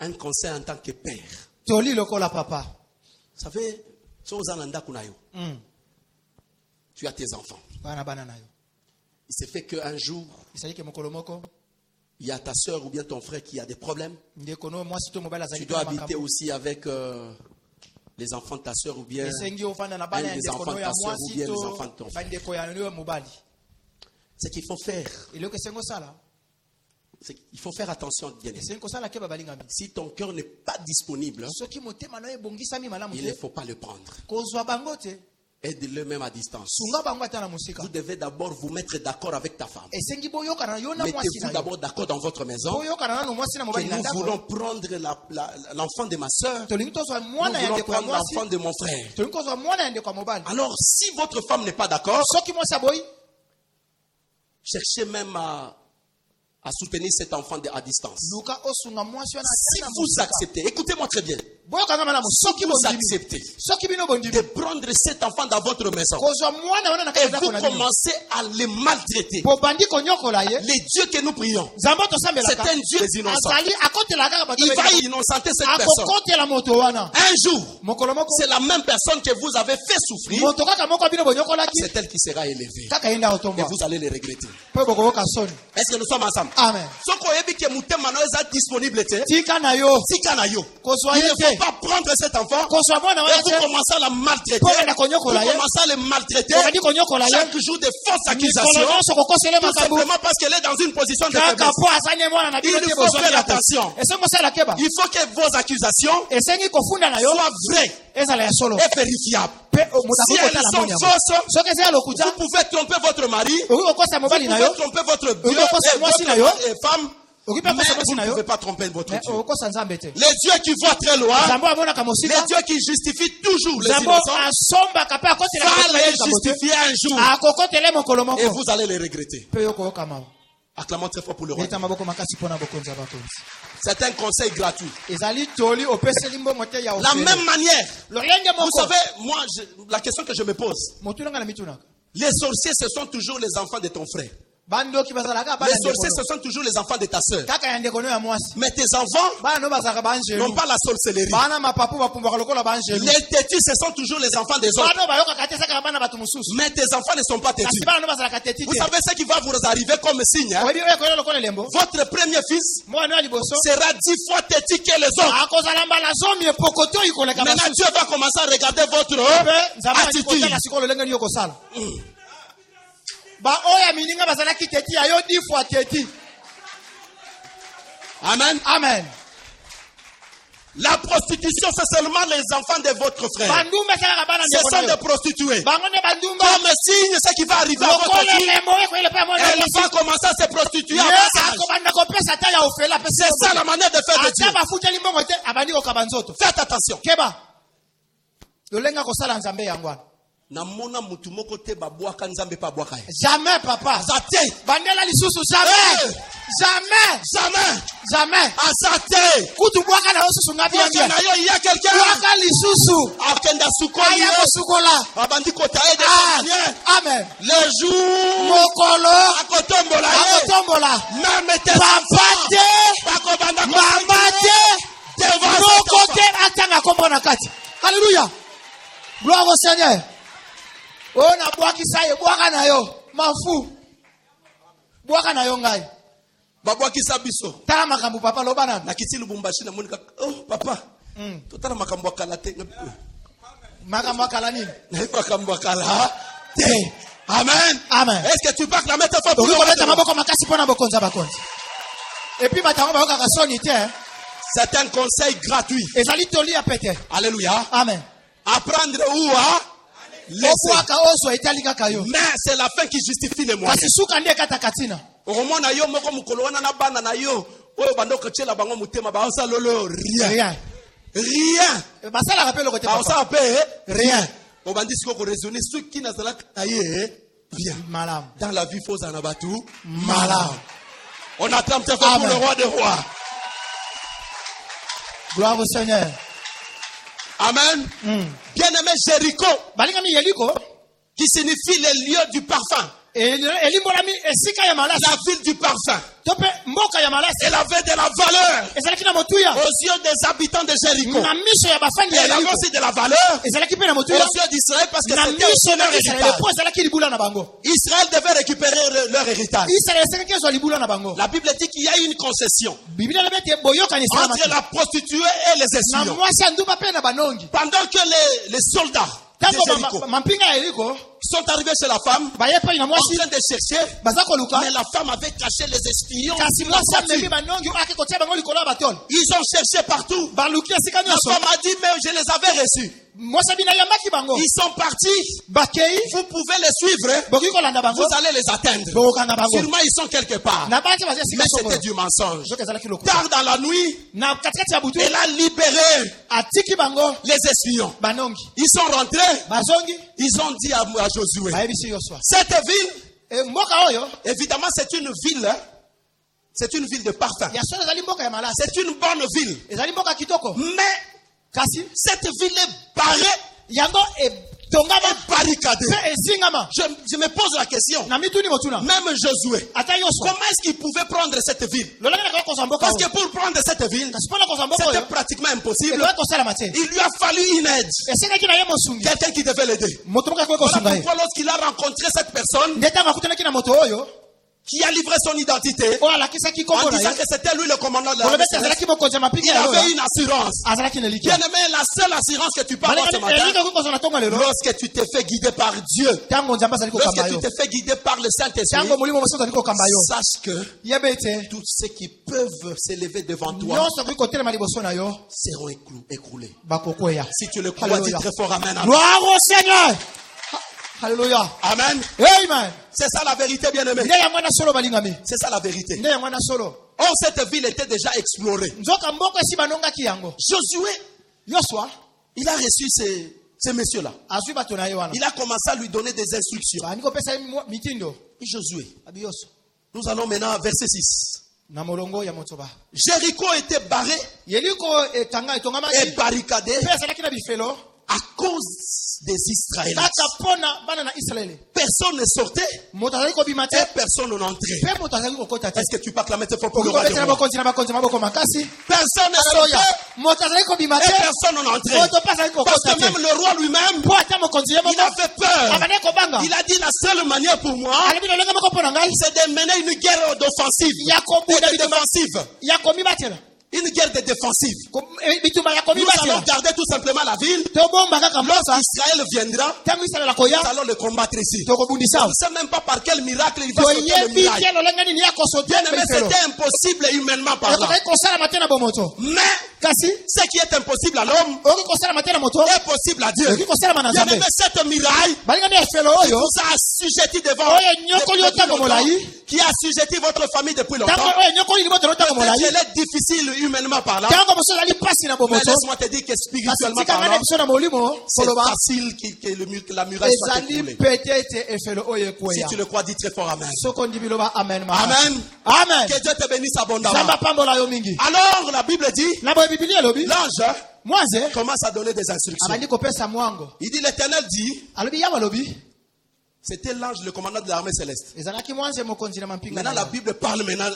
S1: Un conseil en tant que père.
S2: Papa.
S1: Vous savez, tu as tes enfants. Il se fait qu'un jour, il y a ta soeur ou bien ton frère qui a des problèmes. Tu dois habiter aussi avec les enfants de ta soeur ou bien un des enfants de ta soeur ou bien les enfants de ton frère. Ce qu'il faut faire, il faut faire attention. Si ton cœur n'est pas disponible, il ne faut pas le prendre. Aide-le même à distance.
S2: Sunga bango ata na musika.
S1: Vous devez d'abord vous mettre d'accord avec ta femme.
S2: Esengi boyokana yo na mwasi
S1: Mettez-vous
S2: na yo.
S1: d'abord d'accord dans votre maison.
S2: Boyokana na mwasi na
S1: Que
S2: mobali na
S1: nous
S2: ndako.
S1: voulons prendre l'enfant de ma soeur.
S2: Tolingi tozwa
S1: Nous
S2: mwana ya
S1: voulons
S2: ndeko ya
S1: prendre
S2: mwasi.
S1: l'enfant de mon frère.
S2: Tolingi tozwa mwana ya ndeko ya mobali.
S1: Alors, si votre femme n'est pas d'accord,
S2: Soki mwasi aboyi,
S1: cherchez même à soutenir cet enfant à distance.
S2: luka osunga mwasi wana.
S1: Si vous acceptez, écoutez-moi très bien,
S2: Boyokana malamu. Soki
S1: vous
S2: bondimi.
S1: acceptez
S2: Soki bino bondimi.
S1: de prendre cet enfant dans votre maison
S2: Kozwa mwana wana na
S1: et
S2: kaza
S1: vous
S2: kona bino.
S1: commencez à le maltraiter,
S2: Bobandi konyokola ye.
S1: les dieux que nous prions,
S2: Zambo
S1: c'est
S2: tosambelaka.
S1: un Dieu des innocents.
S2: Azali akotela kaka bato.
S1: Il va innocenter cette personne.
S2: Akokotela moto wana.
S1: Un jour,
S2: Mokolo moko.
S1: c'est la même personne que vous avez fait souffrir,
S2: Moto kaka moko bino bonyokolaki.
S1: c'est elle qui sera élevée.
S2: Kaka yenda
S1: Et
S2: otomba.
S1: vous allez les regretter.
S2: Po bokoka soni.
S1: Est-ce que nous sommes ensemble?
S2: Amen.
S1: Soko oyebi ke mutema na yo eza disponible te,
S2: Tika na yo.
S1: tika na yo.
S2: Kozwa
S1: Il ne
S2: yete.
S1: faut pas prendre cet enfant
S2: Kozwa mwana
S1: et
S2: wana
S1: vous
S2: te.
S1: commencez à la maltraiter.
S2: Po na
S1: Vous
S2: konyokola ye.
S1: commencez à le maltraiter.
S2: Bobandi konyokola ye.
S1: Chaque jour des fausses
S2: Mikolo
S1: accusations.
S2: nyonso kokosele
S1: Tout
S2: makambo.
S1: simplement parce qu'elle est dans une position de
S2: Kaka
S1: faiblesse.
S2: po azanye mwana na bino
S1: Il
S2: te
S1: faut
S2: bozwa
S1: faire
S2: yata.
S1: attention.
S2: Esengo sala keba.
S1: Il faut que vos accusations
S2: Esengi kofunda na yo.
S1: soient vraies
S2: Ezala ya solo.
S1: et vérifiables.
S2: Pe
S1: Si
S2: mutako
S1: elles
S2: kotala
S1: sont
S2: monya.
S1: fausses,
S2: Soki ezala lokuta.
S1: vous pouvez tromper votre mari, vous
S2: Oki kokosa mobali na
S1: pouvez
S2: yo.
S1: tromper votre Dieu
S2: Oki kokosa
S1: et
S2: mwasi na
S1: votre
S2: yo.
S1: femme,
S2: Oki
S1: mais
S2: pe kokosa mwasi
S1: vous
S2: na
S1: ne
S2: yo.
S1: pouvez pas tromper votre
S2: Mais
S1: Dieu.
S2: okosa nzambe te.
S1: Les dieux qui voient très loin,
S2: Zambo amonaka
S1: les
S2: mosika.
S1: dieux qui justifient toujours les
S2: Zambo
S1: innocents,
S2: asombaka pe akotela
S1: va
S2: kokola
S1: les
S2: ye kabote.
S1: justifier un jour
S2: Akokotele mokolo
S1: et
S2: moko.
S1: vous allez les regretter.
S2: Pe yokoyoka mawa.
S1: Acclamons très fort pour le roi.
S2: Beta maboko makasi pona bokonza bakonzi.
S1: C'est un conseil gratuit.
S2: Ezali toli opeseli mbongo te ya
S1: La
S2: ofele.
S1: même manière,
S2: Lolenge
S1: vous
S2: moko.
S1: savez, moi, la question que je me pose,
S2: Motulanga na mitunaka.
S1: les sorciers, ce sont toujours les enfants de ton frère.
S2: Bandoki bazalaka bana
S1: Les sorciers,
S2: ndeko.
S1: ce sont toujours les enfants de ta sœur.
S2: Kaka ya ndeko no ya mwasi.
S1: Mais tes enfants
S2: Bana no bazalaka banjelu.
S1: n'ont pas la sorcellerie.
S2: Bana mapapu bapumbaka lokola banjelu.
S1: Les têtus, ce sont toujours les enfants des autres.
S2: Bana bayoka kate saka bana batu mususu.
S1: Mais tes enfants ne sont pas
S2: Kasi
S1: têtus.
S2: bana no bazalaka teti
S1: Vous
S2: te.
S1: savez ce qui va vous arriver comme signe, hein?
S2: Oyebi oyo koyela lokola lembo.
S1: Votre premier fils
S2: Mwana wa liboso.
S1: sera 10 fois têtu que les autres.
S2: Akozala mbala zomi epokoto ikoleka
S1: Maintenant,
S2: basusu.
S1: Dieu va commencer à regarder votre
S2: Pe nzambe
S1: attitude.
S2: akotala sikolo lenge ni yokosala. Ba oya mininga bazalaki teti ayo 10 fois teti.
S1: Amen.
S2: Amen.
S1: La prostitution, c'est seulement les enfants de votre frère.
S2: Bandumba sala bana
S1: Ce
S2: ndeko
S1: sont
S2: na
S1: des
S2: yo.
S1: prostituées.
S2: Bango ne bandumba.
S1: Comme signe, ce qui va arriver à votre
S2: Lokola
S1: fille,
S2: lembo ekwele pe mwana
S1: elle
S2: mwasi.
S1: va commencer à se prostituer à
S2: Ye
S1: votre âge.
S2: akobanda kopesa ta ya ofela pe
S1: C'est ça la manière de faire de Dieu.
S2: ata bafuteli mbongo te abandi kokaba nzoto.
S1: Faites attention.
S2: Keba. Lolenga kosala nzambe yangwana.
S1: Namona mutu moko te babwaka nzambe pa bwaka ye.
S2: Jamais papa.
S1: Azate.
S2: Bandela lisusu jamais.
S1: Eh.
S2: Jamais.
S1: Jamais.
S2: Jamais.
S1: Azate.
S2: Kutu bwaka na yosusu ngapi
S1: Bwaka
S2: yangia.
S1: na yo, il y a quelqu'un.
S2: Bwaka lisusu.
S1: Akenda sukoli
S2: Aya
S1: ye.
S2: kosukola.
S1: Abandi kotaye de
S2: Ah.
S1: cette manière.
S2: Amen.
S1: Les jours.
S2: Mokolo.
S1: Akotombola ye.
S2: Akotombola.
S1: Même tes
S2: Papa
S1: enfants.
S2: te.
S1: Bakobanda
S2: Mama te.
S1: devant
S2: Moko
S1: cet
S2: te atanga kombo na kati. Alléluia. Gloire au Seigneur. Ona bwakisa ye bwaka na yo. Mafu. Bwaka na yo ngai.
S1: babwakisa biso.
S2: Tala makambo papa loba na.
S1: Nakiti Lubumbashi na monika. Oh papa. Totala makambo ya kala te.
S2: Makambo akala nini?
S1: Na makambo ya kala te. Amen.
S2: Amen.
S1: Est-ce que tu peux acclamer ta femme pour le
S2: Oki
S1: roi
S2: kometa
S1: des rois?
S2: maboko makasi pona bokonza bakonzi. Et puis batango bayoka kasoni te.
S1: C'est un conseil gratuit.
S2: Ezali toli ya pete.
S1: Alléluia.
S2: Amen.
S1: Apprendre où à laisser.
S2: Okwaka oso etali kaka yo.
S1: Mais c'est la fin qui justifie les moyens.
S2: Kasi suka nde kata katina.
S1: Omona yo moko mukolo wana na bana na yo. Oyo bandoko chela bango mutema ba osa lolo rien.
S2: Rien.
S1: Rien.
S2: Basala rappel le côté
S1: Ba
S2: papa.
S1: osa pe rien. Obandi siko ko raisonner ce qui na zala kaye bien.
S2: Malam.
S1: Dans la vie faut en abatu
S2: Malam.
S1: On attend très fort pour
S2: Amen.
S1: le roi des rois.
S2: Gloire au Seigneur.
S1: Amen. Bien-aimé Jéricho,
S2: Balinga mi yeliko.
S1: qui signifie le lieu du parfum.
S2: Elimbola mi esika ya malasi.
S1: La ville du parfum.
S2: Tope mboka ya malasi.
S1: Elle avait de la valeur
S2: Ezalaki na motuya.
S1: aux yeux des habitants de Jéricho.
S2: Na miso ya bafandi ya
S1: Elle avait
S2: yeliko.
S1: aussi de la valeur
S2: Ezalaki pe na
S1: aux
S2: motuya.
S1: yeux d'Israël parce que
S2: Na
S1: c'était aussi
S2: miso na
S1: leur
S2: Israël
S1: héritage.
S2: po ezalaki libula na bango.
S1: Israël devait récupérer leur héritage.
S2: Israël esengaki ezwa libula na bango.
S1: La Bible dit qu'il y a une concession
S2: Biblia lobi ete boyokani esala
S1: entre
S2: mati.
S1: la prostituée et les
S2: Na
S1: espions.
S2: mwasi ya ndumba pe na banongi.
S1: Pendant que les soldats de
S2: Tango
S1: Jéricho
S2: mampinga ya yeliko.
S1: sont arrivés chez la femme en
S2: baye pa ina mwasi
S1: train de chercher,
S2: baza koluka
S1: mais la femme avait caché les espions.
S2: kasi mwasi amemi banongi ake kotia bango likolo ya batole
S1: Ils ont cherché partout.
S2: baluki esika
S1: La
S2: nyonso
S1: femme a dit, mais je les avais reçus.
S2: mwasi bina yambaki bango
S1: Ils sont partis.
S2: bakei
S1: Vous pouvez les suivre. Hein.
S2: bokoki kolanda bango
S1: Vous allez les atteindre.
S2: bokokanga bango
S1: Sûrement, ils sont quelque part.
S2: na baki bazia esika
S1: Mais c'était
S2: sokolo
S1: du mensonge.
S2: zoki ezalaki lokuta
S1: Tard dans la nuit,
S2: na katikati ya butu
S1: elle a libéré
S2: atiki bango
S1: les espions.
S2: banongi
S1: Ils sont rentrés.
S2: bazongi
S1: Ils ont dit à Josué,
S2: bayebisi yoswa
S1: cette ville,
S2: mboka oyo
S1: évidemment, c'est une ville. Hein. C'est une ville de parfum.
S2: ya solo ezali mboka ya malasi
S1: C'est une bonne ville.
S2: ezali mboka kitoko
S1: Mais
S2: kasi
S1: cette ville est barrée
S2: yango etongama
S1: et barricadée.
S2: mpe ezingama
S1: Je me pose la question.
S2: na mituni motuna
S1: Même Josué,
S2: ata yoswa
S1: comment est-ce qu'il pouvait prendre cette ville?
S2: lolenge nakaka kozwa mboka
S1: Parce que
S2: oyo
S1: pour prendre cette ville,
S2: kasi mpona kozwa mboka
S1: c'était
S2: oyo
S1: pratiquement impossible.
S2: ekoki kosalama te
S1: Il lui a fallu une aide.
S2: esengaki na ye mosungi
S1: Quelqu'un qui devait l'aider.
S2: moto moko akoki
S1: Voilà
S2: kosunga ye
S1: pourquoi lorsqu'il a rencontré cette personne
S2: nde ntango akutanaki na moto oyo
S1: qui a livré son identité
S2: oyo alakisaki
S1: en
S2: kombo na
S1: disant
S2: ye
S1: que c'était lui le commandant de la
S2: olobi ete
S1: RDC,
S2: azalaki mokonzi ya mapiki
S1: il
S2: ya
S1: avait
S2: oyo
S1: une assurance.
S2: azalaki na
S1: Bien
S2: likia
S1: aimé, la seule assurance que tu peux avoir ce matin,
S2: elingi okoki kozwa na ntongo lelo
S1: lorsque tu te fais guider par Dieu,
S2: ntango nzambe azali kokamba
S1: lorsque tu
S2: yo
S1: te fais guider par le Saint-Esprit,
S2: ntango molimo mosi ozali kokamba yo
S1: sache que
S2: yeba ete
S1: tous ceux qui peuvent s'élever devant toi
S2: nyonso okoki kotelema liboso na yo
S1: seront écroulés.
S2: bakokweya
S1: Si tu le crois, dis très fort Amen. Amen.
S2: gloire au Seigneur Alléluia
S1: Amen.
S2: amen
S1: C'est ça la vérité, bien-aimé.
S2: nde yango na solo balingami
S1: C'est ça la vérité.
S2: nde yango na solo
S1: Or, cette ville était déjà explorée.
S2: nzoka mboka esi banongaki yango
S1: Josué,
S2: yoswa
S1: il a reçu ces messieurs-là.
S2: azwi bato na ye wana
S1: Il a commencé à lui donner des instructions.
S2: bandi kopesa ye mitindo
S1: Josué,
S2: abi yoso
S1: nous allons maintenant verset 6.
S2: na molongo ya motoba
S1: Jéricho était barré
S2: yeliko etongamaki
S1: et barricadé
S2: mpe ezalaki na bifelo
S1: à cause des Israélites.
S2: kaka mpona bana na israele
S1: Personne ne sortait
S2: moto azali kobima te
S1: et personne n'entrait.
S2: mpe moto azali kokota te
S1: Est-ce que tu peux acclamer très fort pour le roi des
S2: okobetela
S1: rois?
S2: bokonzi na bakonzi maboko makasi
S1: Personne ne
S2: Alléluia.
S1: sortait
S2: moto azali kobima
S1: et
S2: te
S1: personne n'entrait.
S2: moto mpe azali
S1: Parce
S2: kokota
S1: que même
S2: te
S1: le roi lui-même,
S2: mpo ata mokonzi ye
S1: il
S2: moko
S1: avait peur.
S2: abandaki kobanga
S1: Il a dit la seule manière pour moi,
S2: alobi lolenge moko mpo na ngai
S1: c'est de mener une guerre d'offensive
S2: ya
S1: et
S2: kobunda
S1: de défensive.
S2: ya komibatela
S1: Une guerre de défensive.
S2: bitumba ya
S1: Nous allons
S2: komibatela
S1: garder tout simplement la ville.
S2: tobomba kaka mposa
S1: Lorsqu'Israël viendra,
S2: ntango israele
S1: nous
S2: akoya
S1: allons le combattre ici.
S2: tokobundisa
S1: On ne sait même pas par quel miracle il va sauter le
S2: toyebi
S1: miracle.
S2: te lolenge nini ya kosote
S1: Bien aimé,
S2: bifelo
S1: c'était impossible humainement parlant.
S2: ekoki kosalama te na bomoto
S1: Mais
S2: kasi
S1: ce qui est impossible à l'homme
S2: okoki kosalama te na moto
S1: est possible à Dieu.
S2: ekoki kosalama na
S1: Bien
S2: nzambe
S1: aimé, cette miraille
S2: balingani efelo oyo
S1: vous a assujetti devant
S2: oyo enyokoli yo ntango molai
S1: qui a assujetti votre famille depuis
S2: ntango
S1: longtemps.
S2: oyo enyokoli libotelo ntango molai
S1: Elle est difficile humainement parlant.
S2: ntango mosusu ezali mpasi na
S1: Mais
S2: bomoto
S1: laisse-moi te dire que
S2: kasi
S1: spirituellement
S2: tika ngana
S1: parlant,
S2: biso na molimo
S1: c'est
S2: koloba
S1: facile que la muraille soit
S2: ezali
S1: écroulée.
S2: pete ete efelo oyo
S1: Si
S2: ekweya
S1: tu le crois, dis très fort Amen.
S2: soko ndimi loba amen
S1: Amen.
S2: amen
S1: Que Dieu te bénisse
S2: nzambe
S1: abondamment.
S2: apambola yo mingi
S1: Alors, la Bible dit,
S2: na boye biblia elobi
S1: l'ange
S2: mwanze
S1: commence à donner des instructions.
S2: abandi kopesa mwango
S1: Il dit, l'Éternel dit,
S2: alobi yawe alobi
S1: c'était l'ange, le commandant de l'armée céleste.
S2: ezalaki mwanze mokonzi na mampinga
S1: Maintenant,
S2: na
S1: la
S2: ye.
S1: Bible parle maintenant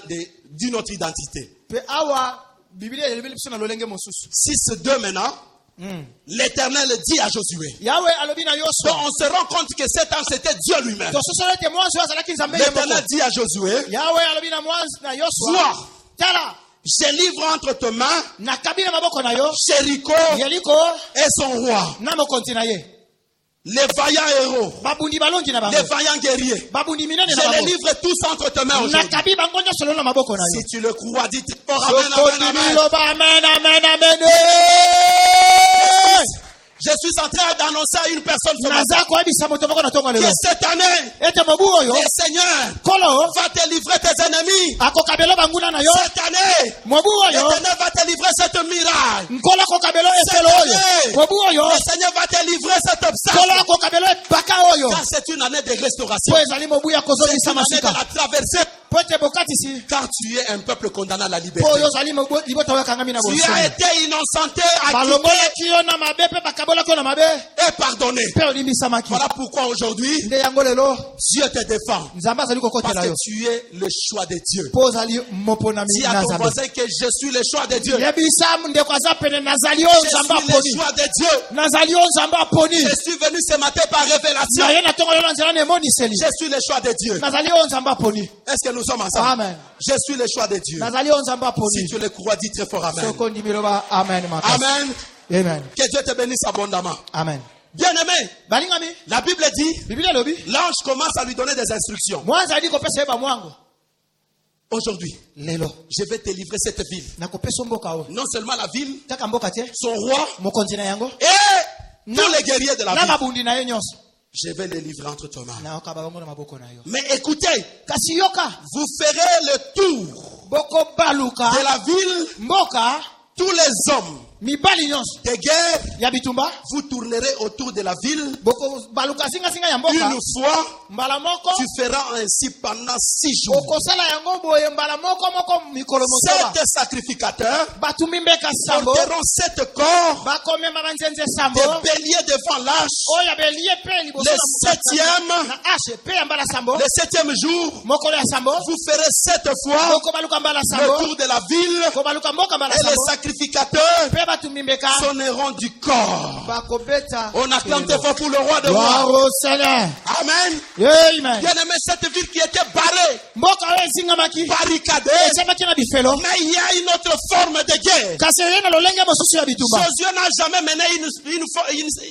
S1: d'une autre identité.
S2: mpe awa biblia elobi biso na lolenge mosusu
S1: 6:2 maintenant, l'Éternel dit à Josué.
S2: yawe alobi na
S1: Donc,
S2: yoswa
S1: on se rend compte que cet ange, c'était Dieu lui-même.
S2: tososolo ete mwanzi oyo azalaki nzambe ye
S1: L'Éternel
S2: moko
S1: dit à Josué,
S2: yawe alobi na mwanzi na yoswa
S1: Sois.
S2: tala
S1: je livre entre tes mains
S2: nakabi na maboko na yo
S1: Jéricho
S2: yeliko
S1: et son roi,
S2: na mokonzi na ye
S1: les vaillants héros,
S2: babundi balongi na bango
S1: les vaillants guerriers.
S2: babundi minene na
S1: Je les
S2: bango
S1: livre tous entre tes mains aujourd'hui.
S2: nakabi bango nyonso lelo na maboko na yo
S1: Si tu le crois, dis fort Amen, Amen,
S2: sokondimi
S1: Amen.
S2: loba amen amen amen
S1: Je suis en train d'annoncer à une personne ce matin
S2: naza koyebisa moto moko na ntongo
S1: que
S2: lelo
S1: cette année,
S2: ete mobu oyo
S1: le Seigneur
S2: kolo
S1: va te livrer tes ennemis.
S2: akokabela banguna na yo
S1: Cette année,
S2: mobu oyo
S1: l'Éternel va te livrer cette miraille.
S2: nkolo akokabela efelo oyo mobu oyo
S1: Le Seigneur va te livrer cet
S2: nkolo
S1: obstacle.
S2: akokabela ebaka oyo
S1: Car c'est une année de restauration.
S2: po ezali mobu ya
S1: C'est
S2: kozongisa
S1: une année de
S2: masika
S1: la traversée.
S2: po ete bokatisi
S1: Car tu es un peuple condamné à la
S2: po
S1: liberté.
S2: oyo ozali libota oyo akangami na
S1: Tu as
S2: bosomi
S1: été innocenté, acquitté
S2: balongolaki yo na mabe mpe bakabolaki yo na mabe
S1: et pardonné.
S2: mpe olimbisamaki
S1: Voilà pourquoi aujourd'hui,
S2: nde yango lelo
S1: Dieu te défend.
S2: nzambe azali
S1: Parce
S2: kokotela
S1: que
S2: yo
S1: tu es le choix de Dieu.
S2: po ozali moponami
S1: Dis à
S2: na
S1: ton
S2: nzambe
S1: voisin que je suis le choix de Dieu.
S2: yebisa ndeko aza pene nazali
S1: Je
S2: oyo
S1: suis
S2: nzambe
S1: le
S2: aponi
S1: choix de Dieu.
S2: nazali oyo nzambe aponi
S1: Je suis venu ce matin par révélation.
S2: naye na ntongo lelo nzela na emoniseli
S1: Je suis le choix de Dieu.
S2: nazali oyo nzambe aponi
S1: Est-ce que nous sommes ensemble?
S2: amen
S1: Je suis le choix de Dieu.
S2: nazali oyo nzambe
S1: Si
S2: aponi
S1: tu le crois, dis très fort Amen.
S2: soko ndimi loba amen makasi
S1: Amen.
S2: amen
S1: Que Dieu te bénisse abondamment.
S2: amen
S1: Bien-aimé,
S2: balingami
S1: la Bible dit,
S2: Biblia lobi
S1: l'ange commence à lui donner des instructions.
S2: mwanza ali kopesa yeba mwango
S1: Aujourd'hui,
S2: lelo
S1: je vais te livrer cette ville.
S2: na kopesa mboka o
S1: Non seulement la ville,
S2: taka mboka te
S1: son roi
S2: mokonzi na yango
S1: et tous les guerriers de la
S2: na
S1: ville.
S2: babundi na ye nyonso
S1: Je vais les livrer entre tes mains.
S2: na okaba bango na maboko na yo
S1: Mais écoutez,
S2: kasi yoka
S1: vous ferez le tour
S2: boko baluka
S1: de la ville,
S2: mboka
S1: tous les hommes
S2: mibali nyonso
S1: de guerre,
S2: ya bitumba
S1: vous tournerez autour de la ville
S2: boko baluka singa ya mboka
S1: une fois.
S2: mbala moko
S1: Tu feras ainsi pendant 6 jours.
S2: okosala yango boye mbala moko mikolo motoba
S1: 7 sacrificateurs
S2: batumbi mbeka sambo
S1: porteront 7 corps
S2: bakomema banzenze sambo
S1: des béliers devant l'âge.
S2: oya belie pe liboso
S1: Le
S2: na
S1: 7e,
S2: na ashe pe ya mbala sambo
S1: le 7e jour,
S2: mokolo ya sambo
S1: vous ferez 7 fois
S2: boko baluka mbala
S1: le
S2: sambo
S1: tour de la ville
S2: ko baluka mboka mbala
S1: et les
S2: sambo
S1: sacrificateurs
S2: pe batumbi mbeka
S1: sonneront du corps.
S2: bakobeta
S1: On acclame très fort pour le roi de
S2: gloire
S1: rois.
S2: au Seigneur.
S1: Amen.
S2: Amen.
S1: Bien-aimé, cette ville qui était barrée,
S2: mboka oyo ezingamaki
S1: barricadée,
S2: esemaki na bifelo
S1: mais il y a une autre forme de guerre.
S2: kasi eye na lolenge mosusu ya bitumba
S1: Josué n'a jamais mené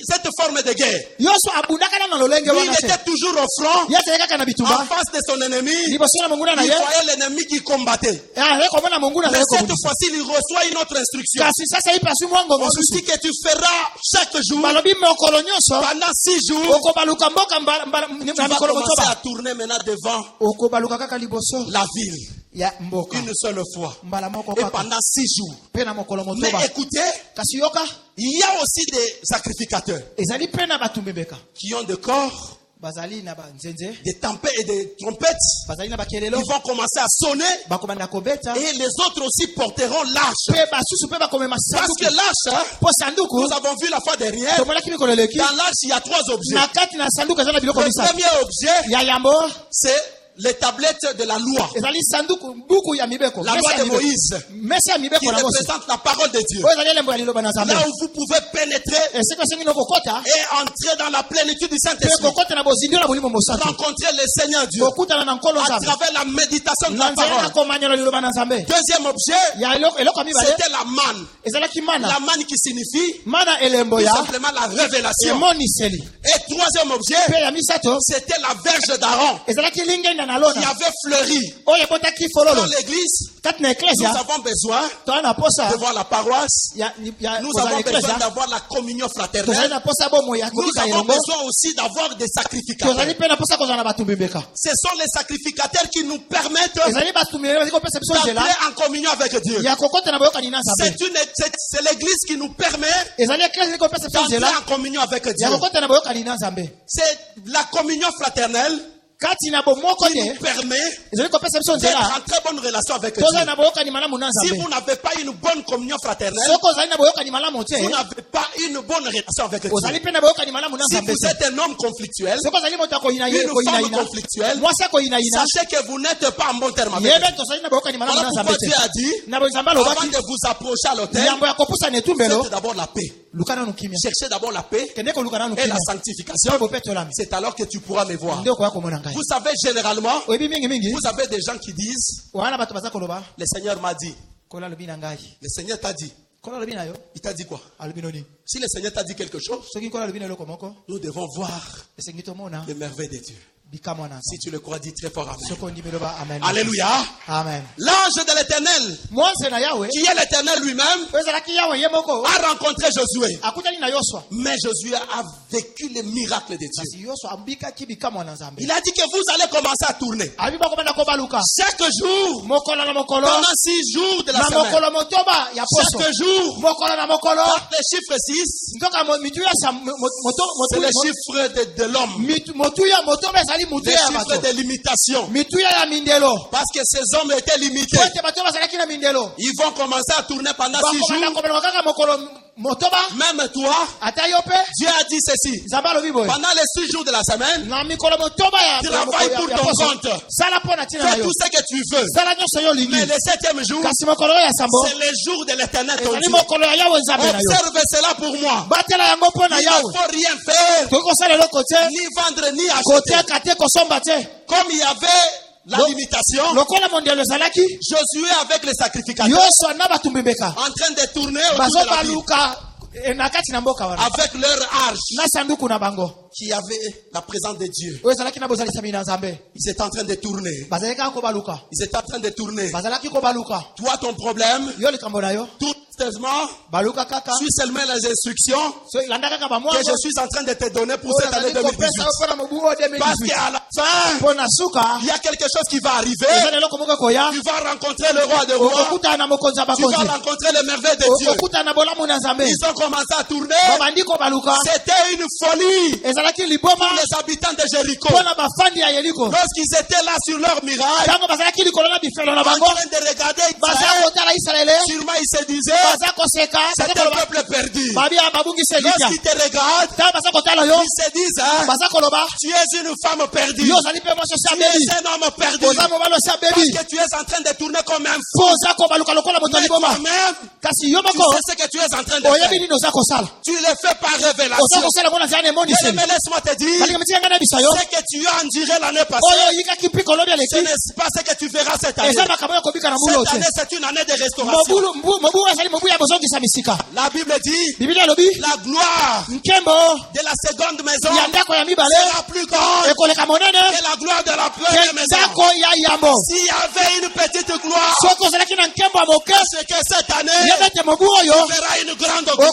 S1: cette forme de guerre.
S2: yoso abundaka na lolenge
S1: Lui,
S2: wana
S1: il
S2: te
S1: était toujours au front,
S2: ye azali kaka na
S1: en
S2: bitumba
S1: face de son ennemi.
S2: liboso na monguna na
S1: Il
S2: ye
S1: voyait l'ennemi qui combattait.
S2: ekomona monguna
S1: Mais
S2: na ye
S1: cette
S2: kobundisa
S1: fois-ci, il reçoit une autre instruction.
S2: kasi sasa ipasi mwango
S1: On lui
S2: mosusu
S1: dit que tu feras chaque jour,
S2: balobi mokolo nyonso
S1: pendant 6 jours,
S2: okobaluka mboka
S1: tu
S2: na
S1: vas
S2: mikolo
S1: commencer à
S2: motoba
S1: tourner maintenant devant
S2: okobaluka kaka liboso
S1: la ville.
S2: ya mboka
S1: Une seule fois.
S2: mbala moko
S1: Et
S2: kaka
S1: pendant 6 jours.
S2: mpe na mokolo
S1: Mais
S2: motoba
S1: écoutez,
S2: kasi yoka
S1: il y a aussi des sacrificateurs
S2: ezali mpe na batumbi mbeka
S1: qui ont des corps,
S2: bazali na banzenze
S1: des tempêtes et des trompettes.
S2: bazali na bakelelo
S1: Ils vont commencer à sonner.
S2: bakobanda kobeta
S1: Et les autres aussi porteront l'arche.
S2: mpe basusu mpe bakomema
S1: Parce que
S2: sanduku
S1: l'arche, hein,
S2: mpo sanduku
S1: nous avons vu la fois dernière,
S2: tomonaki mikolo eleki
S1: dans l'arche, il y a 3 objets.
S2: na kati na sanduku eza na biloko
S1: Le
S2: misato
S1: premier objet,
S2: ya yambo
S1: c'est les tablettes de la loi.
S2: ezali sanduku buku ya mibeko
S1: La loi de Moïse,
S2: mesa ya
S1: qui
S2: mibeko na mose
S1: représente la parole de Dieu.
S2: oyo ezali elembo ya liloba na nzambe
S1: Là où vous pouvez pénétrer
S2: esika osengi nokokota
S1: et entrer dans la plénitude du
S2: mpe
S1: Saint-Esprit.
S2: kokota na bozindelo na bolimo mosantu
S1: Rencontrer le Seigneur Dieu
S2: kokutana na nkolo
S1: à
S2: nzambe
S1: travers la méditation de
S2: na
S1: la
S2: nzela na
S1: parole.
S2: komanyela liloba na nzambe
S1: Deuxième objet,
S2: ya eloko ya mibale
S1: c'était la manne.
S2: ezalaki mana
S1: La manne qui signifie
S2: mana elembo
S1: tout
S2: ya
S1: simplement la révélation.
S2: emoniseli
S1: Et troisième objet,
S2: mpe ya misato
S1: c'était la verge d'Aaron
S2: ezalaki lingenda na
S1: qui
S2: lona
S1: avait fleuri.
S2: oyo ebotaki
S1: Dans
S2: fololo
S1: l'église,
S2: kati na
S1: nous
S2: eklesia
S1: avons besoin
S2: toza na posa
S1: de voir la paroisse.
S2: ya
S1: Nous
S2: kozala
S1: avons besoin
S2: eklesia
S1: d'avoir la communion
S2: tozali
S1: fraternelle.
S2: na posa bomo ya
S1: Nous
S2: kobika
S1: avons
S2: elongo
S1: besoin aussi d'avoir des sacrificateurs.
S2: tozali mpe na posa kozala na batumbi mbeka
S1: Ce sont les sacrificateurs qui nous permettent
S2: ezali batumbi mbeka bazali kopesa biso nzela
S1: d'entrer en communion avec Dieu.
S2: ya kokota na boyokani na nzambe
S1: C'est l'église qui nous permet
S2: ezali eklesia ezali kopesa biso
S1: d'entrer
S2: nzela
S1: en communion avec Dieu.
S2: ya kokota na boyokani na nzambe
S1: C'est la communion fraternelle
S2: kati na bomoko
S1: qui
S2: te
S1: nous permet
S2: ezali kopesa biso
S1: d'être
S2: nzela
S1: en très bonne relation avec
S2: tozali
S1: Dieu.
S2: na boyokani malamu na
S1: Si
S2: nzambe
S1: vous n'avez pas une bonne communion fraternelle,
S2: soki ozali na boyokani malamu te
S1: vous n'avez pas une bonne relation avec Dieu.
S2: ozali mpe na boyokani malamu na
S1: Si
S2: nzambe
S1: vous
S2: te
S1: êtes un homme conflictuel,
S2: soki ozali moto
S1: une femme
S2: akoyinaina
S1: conflictuelle,
S2: mwasi akoyinaina
S1: sachez que vous n'êtes pas en bon terme avec
S2: yebe
S1: Dieu.
S2: tozali na boyokani malamu
S1: Voilà
S2: na
S1: pourquoi
S2: nzambe
S1: Dieu a
S2: te
S1: dit,
S2: na nzambe
S1: avant
S2: alobaki
S1: de vous approcher à l'autel,
S2: yambo ya kopusa na etumbelo
S1: faites d'abord la paix.
S2: luka nanu kimia
S1: Cherchez d'abord la paix
S2: kende koluka nanu
S1: et la
S2: kimia
S1: sanctification.
S2: soki bopetolami
S1: C'est alors que tu pourras me voir.
S2: nde okoya komona ngai
S1: Vous savez, généralement,
S2: oyebi mingimingi
S1: vous avez des gens qui disent,
S2: wana bato baza koloba
S1: le Seigneur m'a dit.
S2: kola alobi na ngai
S1: Le Seigneur t'a dit.
S2: kola alobi na yo
S1: Il t'a dit quoi?
S2: alobi noni
S1: Si le Seigneur t'a dit quelque chose,
S2: soki kola alobi na eloko moko
S1: nous devons voir
S2: esengi tomona
S1: les merveilles de Dieu.
S2: bikamwa na
S1: Si tu le crois, dis très fort amen.
S2: soki ondimi loba amen
S1: Alléluia.
S2: amen
S1: L'ange de l'Éternel,
S2: mwanze na yawe
S1: qui est l'Éternel lui-même,
S2: oyo ezalaki yawe ye moko
S1: a rencontré Josué.
S2: akutani na yoswa
S1: Mais Josué a vécu les miracles de Dieu.
S2: kasi yoswa abikaki bikamwa na nzambe
S1: Il a dit que vous allez commencer à tourner.
S2: abi bakobanda kobaluka
S1: Chaque jour,
S2: mokolo na mokolo
S1: pendant 6 jours de la
S2: na
S1: semaine.
S2: mokolo motoba ya poso
S1: Chaque jour,
S2: mokolo na mokolo
S1: par le chiffre 6,
S2: nzoka mitu ya
S1: c'est le chiffre de l'homme.
S2: motu ya motoba ezali mutu
S1: Le
S2: ya
S1: chiffre
S2: bato
S1: de limitation.
S2: mitu ya mindelo
S1: Parce que ces hommes étaient limités.
S2: po ete bato bazalaki na mindelo
S1: Ils vont commencer à tourner pendant 6
S2: bakobanda
S1: jours.
S2: kobeloka kaka mokolo motoba
S1: Même toi,
S2: ata yo mpe
S1: Dieu a dit ceci.
S2: nzambe alobi boye
S1: Pendant les 6 jours de la semaine,
S2: na mikolo motoba
S1: travaille pour ton compte.
S2: sala mpo na ntina na
S1: Fais
S2: yo
S1: tout ce que tu veux.
S2: sala nyonso yo olingi
S1: Mais le 7e jour,
S2: kasi mokolo oyo ya sambo
S1: c'est le jour de l'Éternel ton
S2: ezali
S1: Dieu.
S2: mokolo ya yawe nzambe na yo
S1: Observe cela pour moi.
S2: batela yango mpo na
S1: Il ne
S2: yawe
S1: faut rien faire,
S2: toki kosala eloko te
S1: ni vendre, ni acheter.
S2: koteka te kosomba te
S1: Comme il y avait la limitation,
S2: lokola mondelo ezalaki
S1: Josué avec les sacrificateurs,
S2: yoswa na batumbi mbeka
S1: en train de tourner autour de la ville.
S2: bazobaluka
S1: avec leur arche qui avait la présence de Dieu. Ils étaient en train de tourner. Ils étaient en train de tourner. Toi, ton problème, tout seulement, suis seulement les instructions que je suis en train de te donner pour cette année 2018. Parce qu'à la fin, il y a quelque chose qui va arriver. Tu vas rencontrer le roi des rois. Tu vas rencontrer les merveilles de Dieu. Ils ont commencé à tourner. C'était une folie pour les habitants de Jéricho. Lorsqu'ils étaient là sur leur miraille, en train de regarder Israël, sûrement ils se disaient, c'est un peuple perdu. Lorsqu'ils te regardent, ils se disent, tu es une femme perdue. Tu es un homme perdu. Parce que tu es en train de tourner comme un fou. Mais toi-même, tu sais ce que tu es en train de faire. Tu le fais par révélation. Mais laisse-moi te dire, ce que tu as enduré l'année passée, ce n'est pas ce que tu verras cette année. Cette année, c'est une année de restauration. La Bible dit, la gloire de la seconde maison sera plus grande que la gloire de la première maison. S'il y avait une petite gloire, c'est que cette année, tu verras une grande gloire.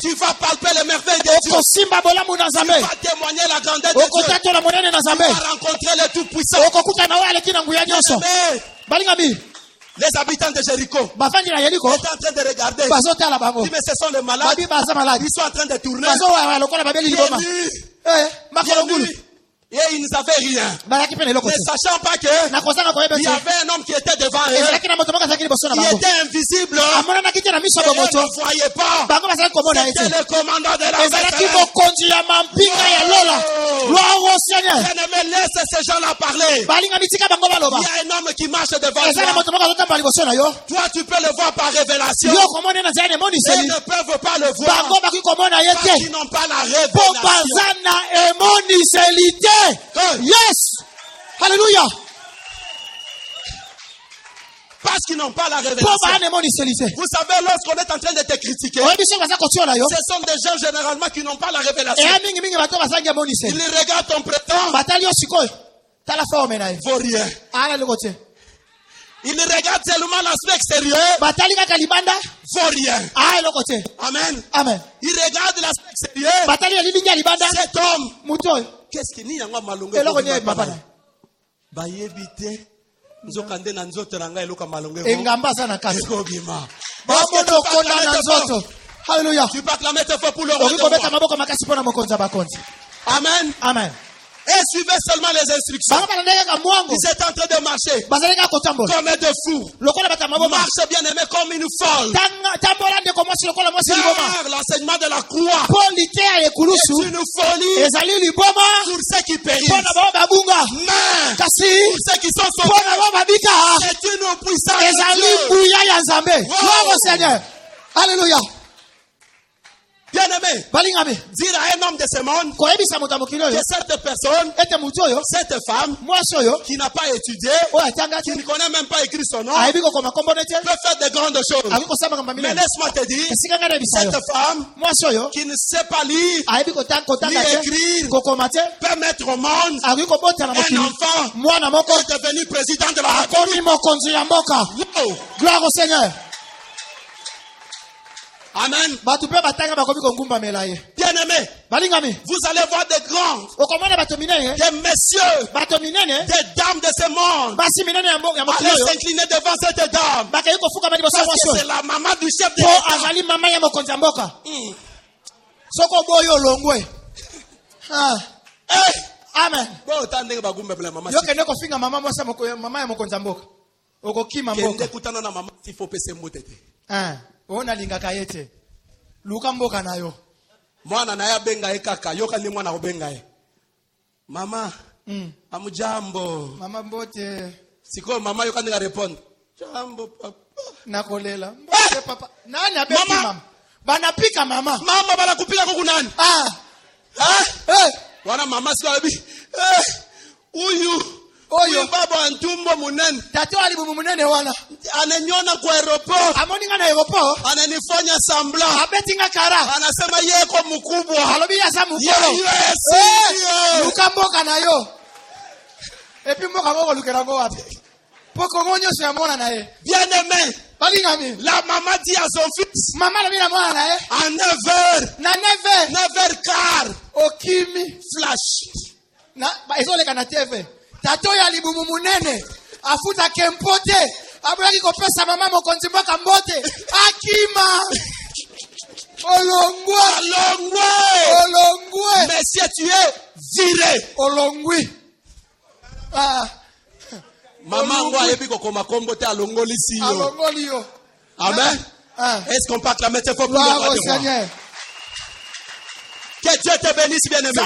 S1: Tu vas palper les merveilles de Dieu. Tu vas témoigner la grandeur de Dieu. Tu vas rencontrer le Tout-Puissant. Les habitants de Jéricho étaient en train de regarder. Mais ce sont les malades. Ils sont en train de tourner. Et ils n'avaient rien. Ne sachant pas qu'il y avait un homme qui était devant eux. Il était invisible. Et ils ne voyaient pas. C'était le commandant de la Bien-aimé, laisse ces gens-là parler. Il y a un homme qui marche devant toi. Toi, tu peux le voir par révélation. Ils ne peuvent pas le voir parce qu'ils n'ont pas la révélation.
S2: Yes! Hallelujah!
S1: Parce qu'ils n'ont pas la révélation. Vous savez, lorsqu'on est en train de te critiquer, ce sont des gens généralement qui n'ont pas la révélation. Ils regardent ton prétend, vaut rien. Ils regardent seulement l'aspect extérieur, vaut rien. Amen. Ils regardent l'aspect extérieur. Cet homme, qu'est-ce qu'il y a malongo?
S2: Hallelujah.
S1: Tu peux acclamer tes feux pour le roi. Amen. Et suivez seulement les instructions. Ils étaient en train de marcher comme des fous. Marche bien aimé comme une folle. Car l'enseignement de la croix est une folie pour ceux qui périssent. Mais pour ceux qui sont sauvés, c'est une puissance de Dieu.
S2: Alléluia.
S1: Bien-aimé, dire à un homme de ce monde que cette personne, cette femme qui n'a pas étudié, qui ne connaît même pas écrit son nom, peut faire de grandes choses. Mais laisse-moi te dire, cette femme qui ne sait pas lire ni écrire peut mettre au monde un enfant est devenu président de la République.
S2: Gloire au Seigneur.
S1: Amen. Bien-aimé, vous allez voir des grands, des messieurs, des dames de ce monde. Allez s'incliner devant cette dame. Parce que c'est la maman du chef de l'État.
S2: Amen. Ona lingaka yete luka mboka nayo
S1: mwana naye abenga ekaka yoka ni mwana obenga e mama amujambo
S2: mama mbote
S1: siko mama yoka ni répondre jambo papa
S2: nakolela mbote papa nani abeki mama banapika mama
S1: bana kupika kuku nani
S2: wana
S1: mama siko abi huyu
S2: Oyo.
S1: Babo antumbo munene.
S2: Tato alibumu munene wana.
S1: Ananiona kwa aeroport.
S2: Amoninga na aeroport.
S1: Ananifanya sambla.
S2: Abetinga kara.
S1: Anasema yeko mkubwa.
S2: Alobi ya sa mukolo.
S1: Yes.
S2: Lukamboka na yo. Epi mboka ngoko lukerango wapi. Poko ngonyo so yamona na ye.
S1: Bien-aimé.
S2: Balingami.
S1: La maman dit à son fils.
S2: Mama la mina mwana na ye.
S1: À 9h.
S2: Na 9h.
S1: 9h15.
S2: Okimi.
S1: Flash.
S2: Na ezoleka na TV. Tato ya libumu munene. Afuta kempote. Abulaki kopesa mama mokonzi mboka mbote. Akima. Olongwe.
S1: Olongwe.
S2: Olongwe.
S1: Monsieur, tu es viré.
S2: Olongwe. Ah.
S1: Maman ngwa yebi kokoma kombo te alongoli si yo.
S2: Alongoli yo.
S1: Amen.
S2: Ah.
S1: Est-ce qu'on peut acclamer tes forces pour
S2: Gloire
S1: le roi
S2: au
S1: des rois?
S2: Seigneur.
S1: Que Dieu te bénisse, bien-aimé.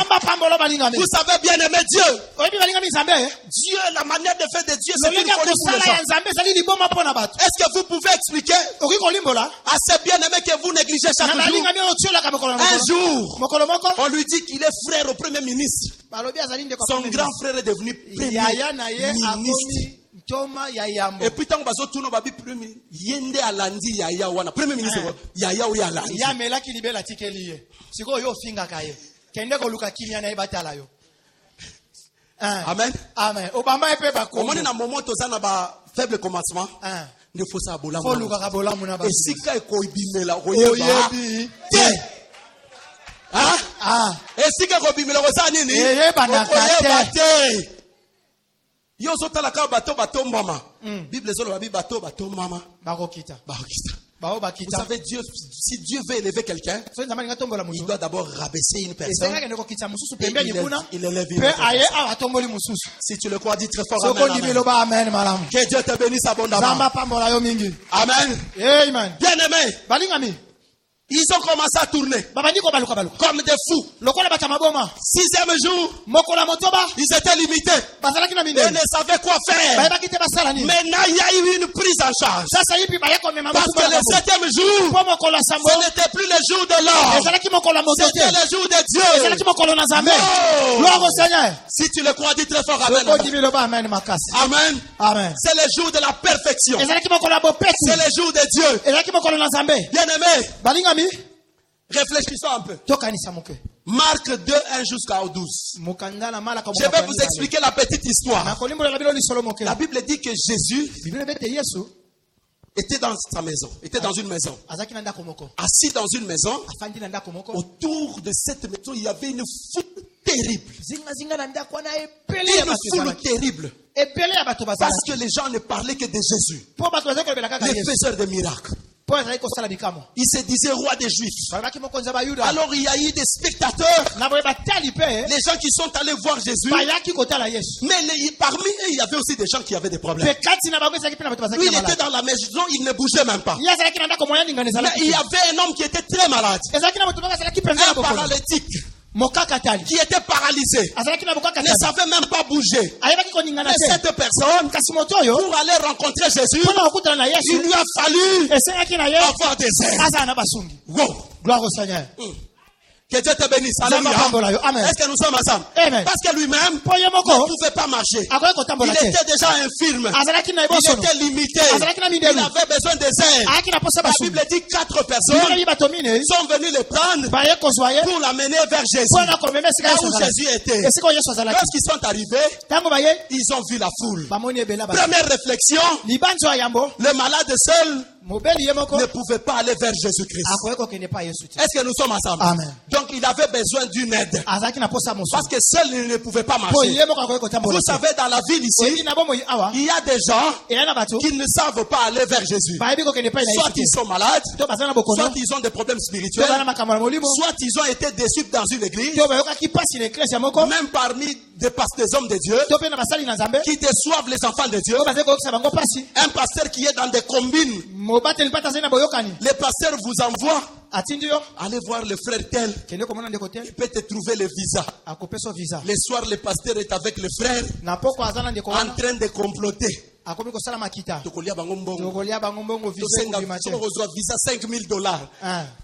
S1: Vous savez, bien-aimé Dieu. Dieu, la manière de faire de Dieu, c'est une folie pour les gens. Est-ce que vous pouvez expliquer à ces bien-aimés que vous négligez chaque jour? Un jour, on lui dit qu'il est frère au Premier ministre. Son grand frère est devenu Premier ministre. Et puis tant que tout le monde premier yende alandi yaya wana Premier ministre yaya ou yalandi
S2: ya melaki libela tikeliye siko yo finga kaye kende ko luka kimya na ibatala yo.
S1: Amen.
S2: Amen. Obama epe ba ko
S1: omoni na moment tozana ba faible commencement ne faut ça bola
S2: ko luka ka bola muna ba
S1: esika ko ibimela oyebi esika ko ibimela ko sa nini
S2: eyeba na kate.
S1: Yo zotala ka bato mama. Bible zolo babi bato mama.
S2: Barokita.
S1: Vous savez, Dieu, si Dieu veut élever quelqu'un, il doit d'abord rabaisser une personne. Il élève une personne. Si tu le crois, dis très fort amen. Que Dieu te bénisse abondamment. Amen. Bien-aimé. Ils ont commencé à tourner comme des fous. 6e jour, ils étaient limités. Ils ne savaient quoi faire. Maintenant, il y a eu une prise en charge. Parce que le 7e jour, ce n'était plus le jour de l'homme. C'était le jour de Dieu.
S2: Gloire au Seigneur.
S1: Si tu le crois, dis très fort amen. Amen. C'est le jour de la perfection. C'est le jour de Dieu. Bien-aimé, réfléchissons un peu. Marc 2, 1 jusqu'à 12. Je vais vous expliquer la petite histoire. La Bible dit que Jésus était dans sa maison, était dans une maison. Assis dans une maison. Autour de cette maison, il y avait une foule terrible. Une foule terrible. Parce que les gens ne parlaient que de Jésus, le faiseur de miracles. Il se disait roi des Juifs. Alors il y a eu des spectateurs, les gens qui sont allés voir Jésus. Mais parmi eux, il y avait aussi des gens qui avaient des problèmes. Lui, il était dans la maison, il ne bougeait même pas. Mais il y avait un homme qui était très malade, un paralytique, qui était paralysé, ne savait même pas bouger. Mais cette personne, pour aller rencontrer Jésus, il lui a fallu avoir des ailes. Wow.
S2: Gloire au Seigneur.
S1: Que Dieu te bénisse. Alléluia. Est-ce que nous sommes ensemble?
S2: Amen.
S1: Parce que lui-même ne pouvait pas marcher. Il était déjà infirme. Il était limité. Il avait besoin des ailes. La Bible dit 4 personnes sont venues le prendre pour l'amener vers Jésus. Là où Jésus était. Lorsqu'ils sont arrivés, ils ont vu la foule. Première réflexion, le malade seul ne pouvait pas aller vers Jésus-Christ. Est-ce que nous sommes ensemble?
S2: Amen.
S1: Donc il avait besoin d'une aide. Parce que seul il ne pouvait pas marcher. Vous savez, dans la ville ici, il y a des gens qui ne savent pas aller vers Jésus. Soit ils sont malades, soit ils ont des problèmes spirituels, soit ils ont été déçus dans une église, même parmi des hommes de Dieu qui déçoivent les enfants de Dieu. Un pasteur qui est dans des combines, le pasteur vous envoie. Allez voir le frère tel. Il peut te trouver le visa. Le soir, le pasteur est avec le frère en train de comploter.
S2: akomi kosala makita
S1: tokolia bango mbongo
S2: tokolia bango mbongo visa
S1: tosenga
S2: kubimate
S1: visa visa $5,000.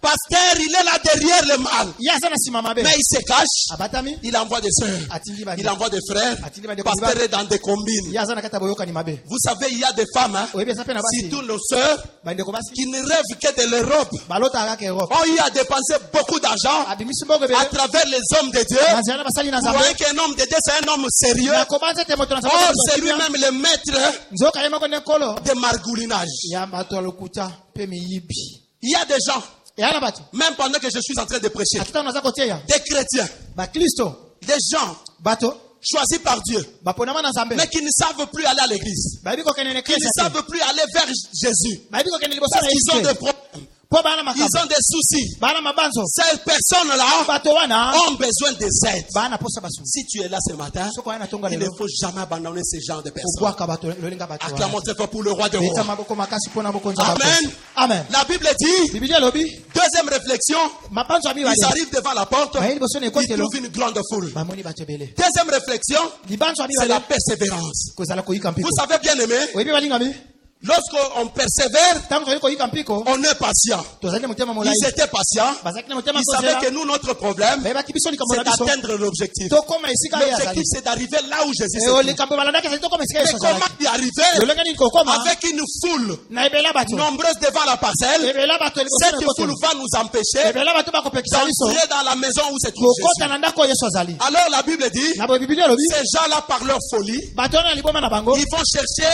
S1: Pasteur, il est là derrière le mal,
S2: yaza na sima mabe
S1: mais il se cache.
S2: abatami
S1: Il envoie des sœurs,
S2: atindi bandi
S1: il envoie des frères.
S2: atindi bandi
S1: Pasteur est dans des combines.
S2: yaza na kata boyoka ni mabe
S1: Vous savez, il y a des femmes, hein,
S2: oyebi esa pe na basi
S1: surtout nos sœurs,
S2: bande ko basi
S1: qui ne rêvent que de l'Europe.
S2: balota kaka Europe
S1: On y a dépensé beaucoup d'argent
S2: abimisi mbongo
S1: à
S2: bele
S1: travers les hommes de Dieu.
S2: na zana basali na
S1: Vous
S2: zambe
S1: voyez qu'un homme de Dieu, c'est un homme sérieux.
S2: na kobanza te moto na
S1: Or,
S2: zambe
S1: c'est lui-même le maître
S2: nzoka yema ko ne kolo
S1: de margoulinage.
S2: ya bato lokuta pe miyibi
S1: Il y a des gens,
S2: yana bato
S1: même pendant que je suis en train de prêcher,
S2: atita na zako teya
S1: des chrétiens,
S2: ba Kristo
S1: des gens
S2: bato
S1: choisis par Dieu,
S2: baponama na zambe
S1: mais qui ne savent plus aller à l'église,
S2: bayibi ko kenene
S1: qui ne
S2: kresa
S1: savent plus aller vers Jésus,
S2: bayibi ko kenene liboso
S1: parce
S2: na
S1: qu'ils ont
S2: Yesu
S1: des problèmes,
S2: po bana
S1: ils
S2: makambo
S1: ont des soucis.
S2: bana mabanzo
S1: Ces personnes-là
S2: bato wana
S1: ont besoin des aides.
S2: bana posa basu
S1: Si tu es là ce matin,
S2: soko yana tonga
S1: il ne
S2: lelo
S1: faut jamais abandonner ce genre de personnes.
S2: obwaka bato lolinga bato
S1: Acclamons très fort pour le roi de
S2: beta
S1: rois.
S2: maboko makasi pona bokonza bato
S1: Amen.
S2: amen
S1: La Bible dit,
S2: Biblia lobi
S1: deuxième réflexion,
S2: mabanzo abi
S1: ils
S2: bale
S1: arrivent devant la porte,
S2: bayeli boso ne
S1: ils
S2: kotelo
S1: trouvent une grande foule.
S2: bamoni bato ebele
S1: Deuxième réflexion,
S2: libanzo abi
S1: c'est la
S2: bale
S1: persévérance.
S2: kozala koyika mpiko
S1: Vous savez bien aimé,
S2: oyebi balingami
S1: lorsqu'on persévère,
S2: ntango tozali koyika mpiko
S1: on est patient.
S2: tozali na motema molai
S1: Ils étaient patients.
S2: bazalaki na motema
S1: Ils savaient
S2: kozela
S1: que nous, notre problème,
S2: bayebaki biso likambo
S1: c'est
S2: na biso
S1: d'atteindre l'objectif.
S2: tokoma esika ye
S1: L'objectif,
S2: azali
S1: c'est d'arriver là où Jésus se
S2: eo
S1: trouve.
S2: likambo balandaki ezali tokoma esika
S1: Mais
S2: yesu
S1: comment
S2: azalaki
S1: y arriver
S2: lolenge nini kokoma
S1: avec une foule
S2: na ebela bato
S1: nombreuse devant la parcelle?
S2: ebela bato liboso
S1: Cette
S2: na
S1: foule
S2: ekotelo
S1: va nous empêcher
S2: ebela bato bakopekisa biso
S1: d'entrer dans la maison où se trouve
S2: kokota
S1: Jésus.
S2: na ndako yesu azali
S1: Alors la Bible dit,
S2: na boye biblia elobi
S1: ces gens-là, par leur folie,
S2: bato wana na liboma na bango
S1: ils vont chercher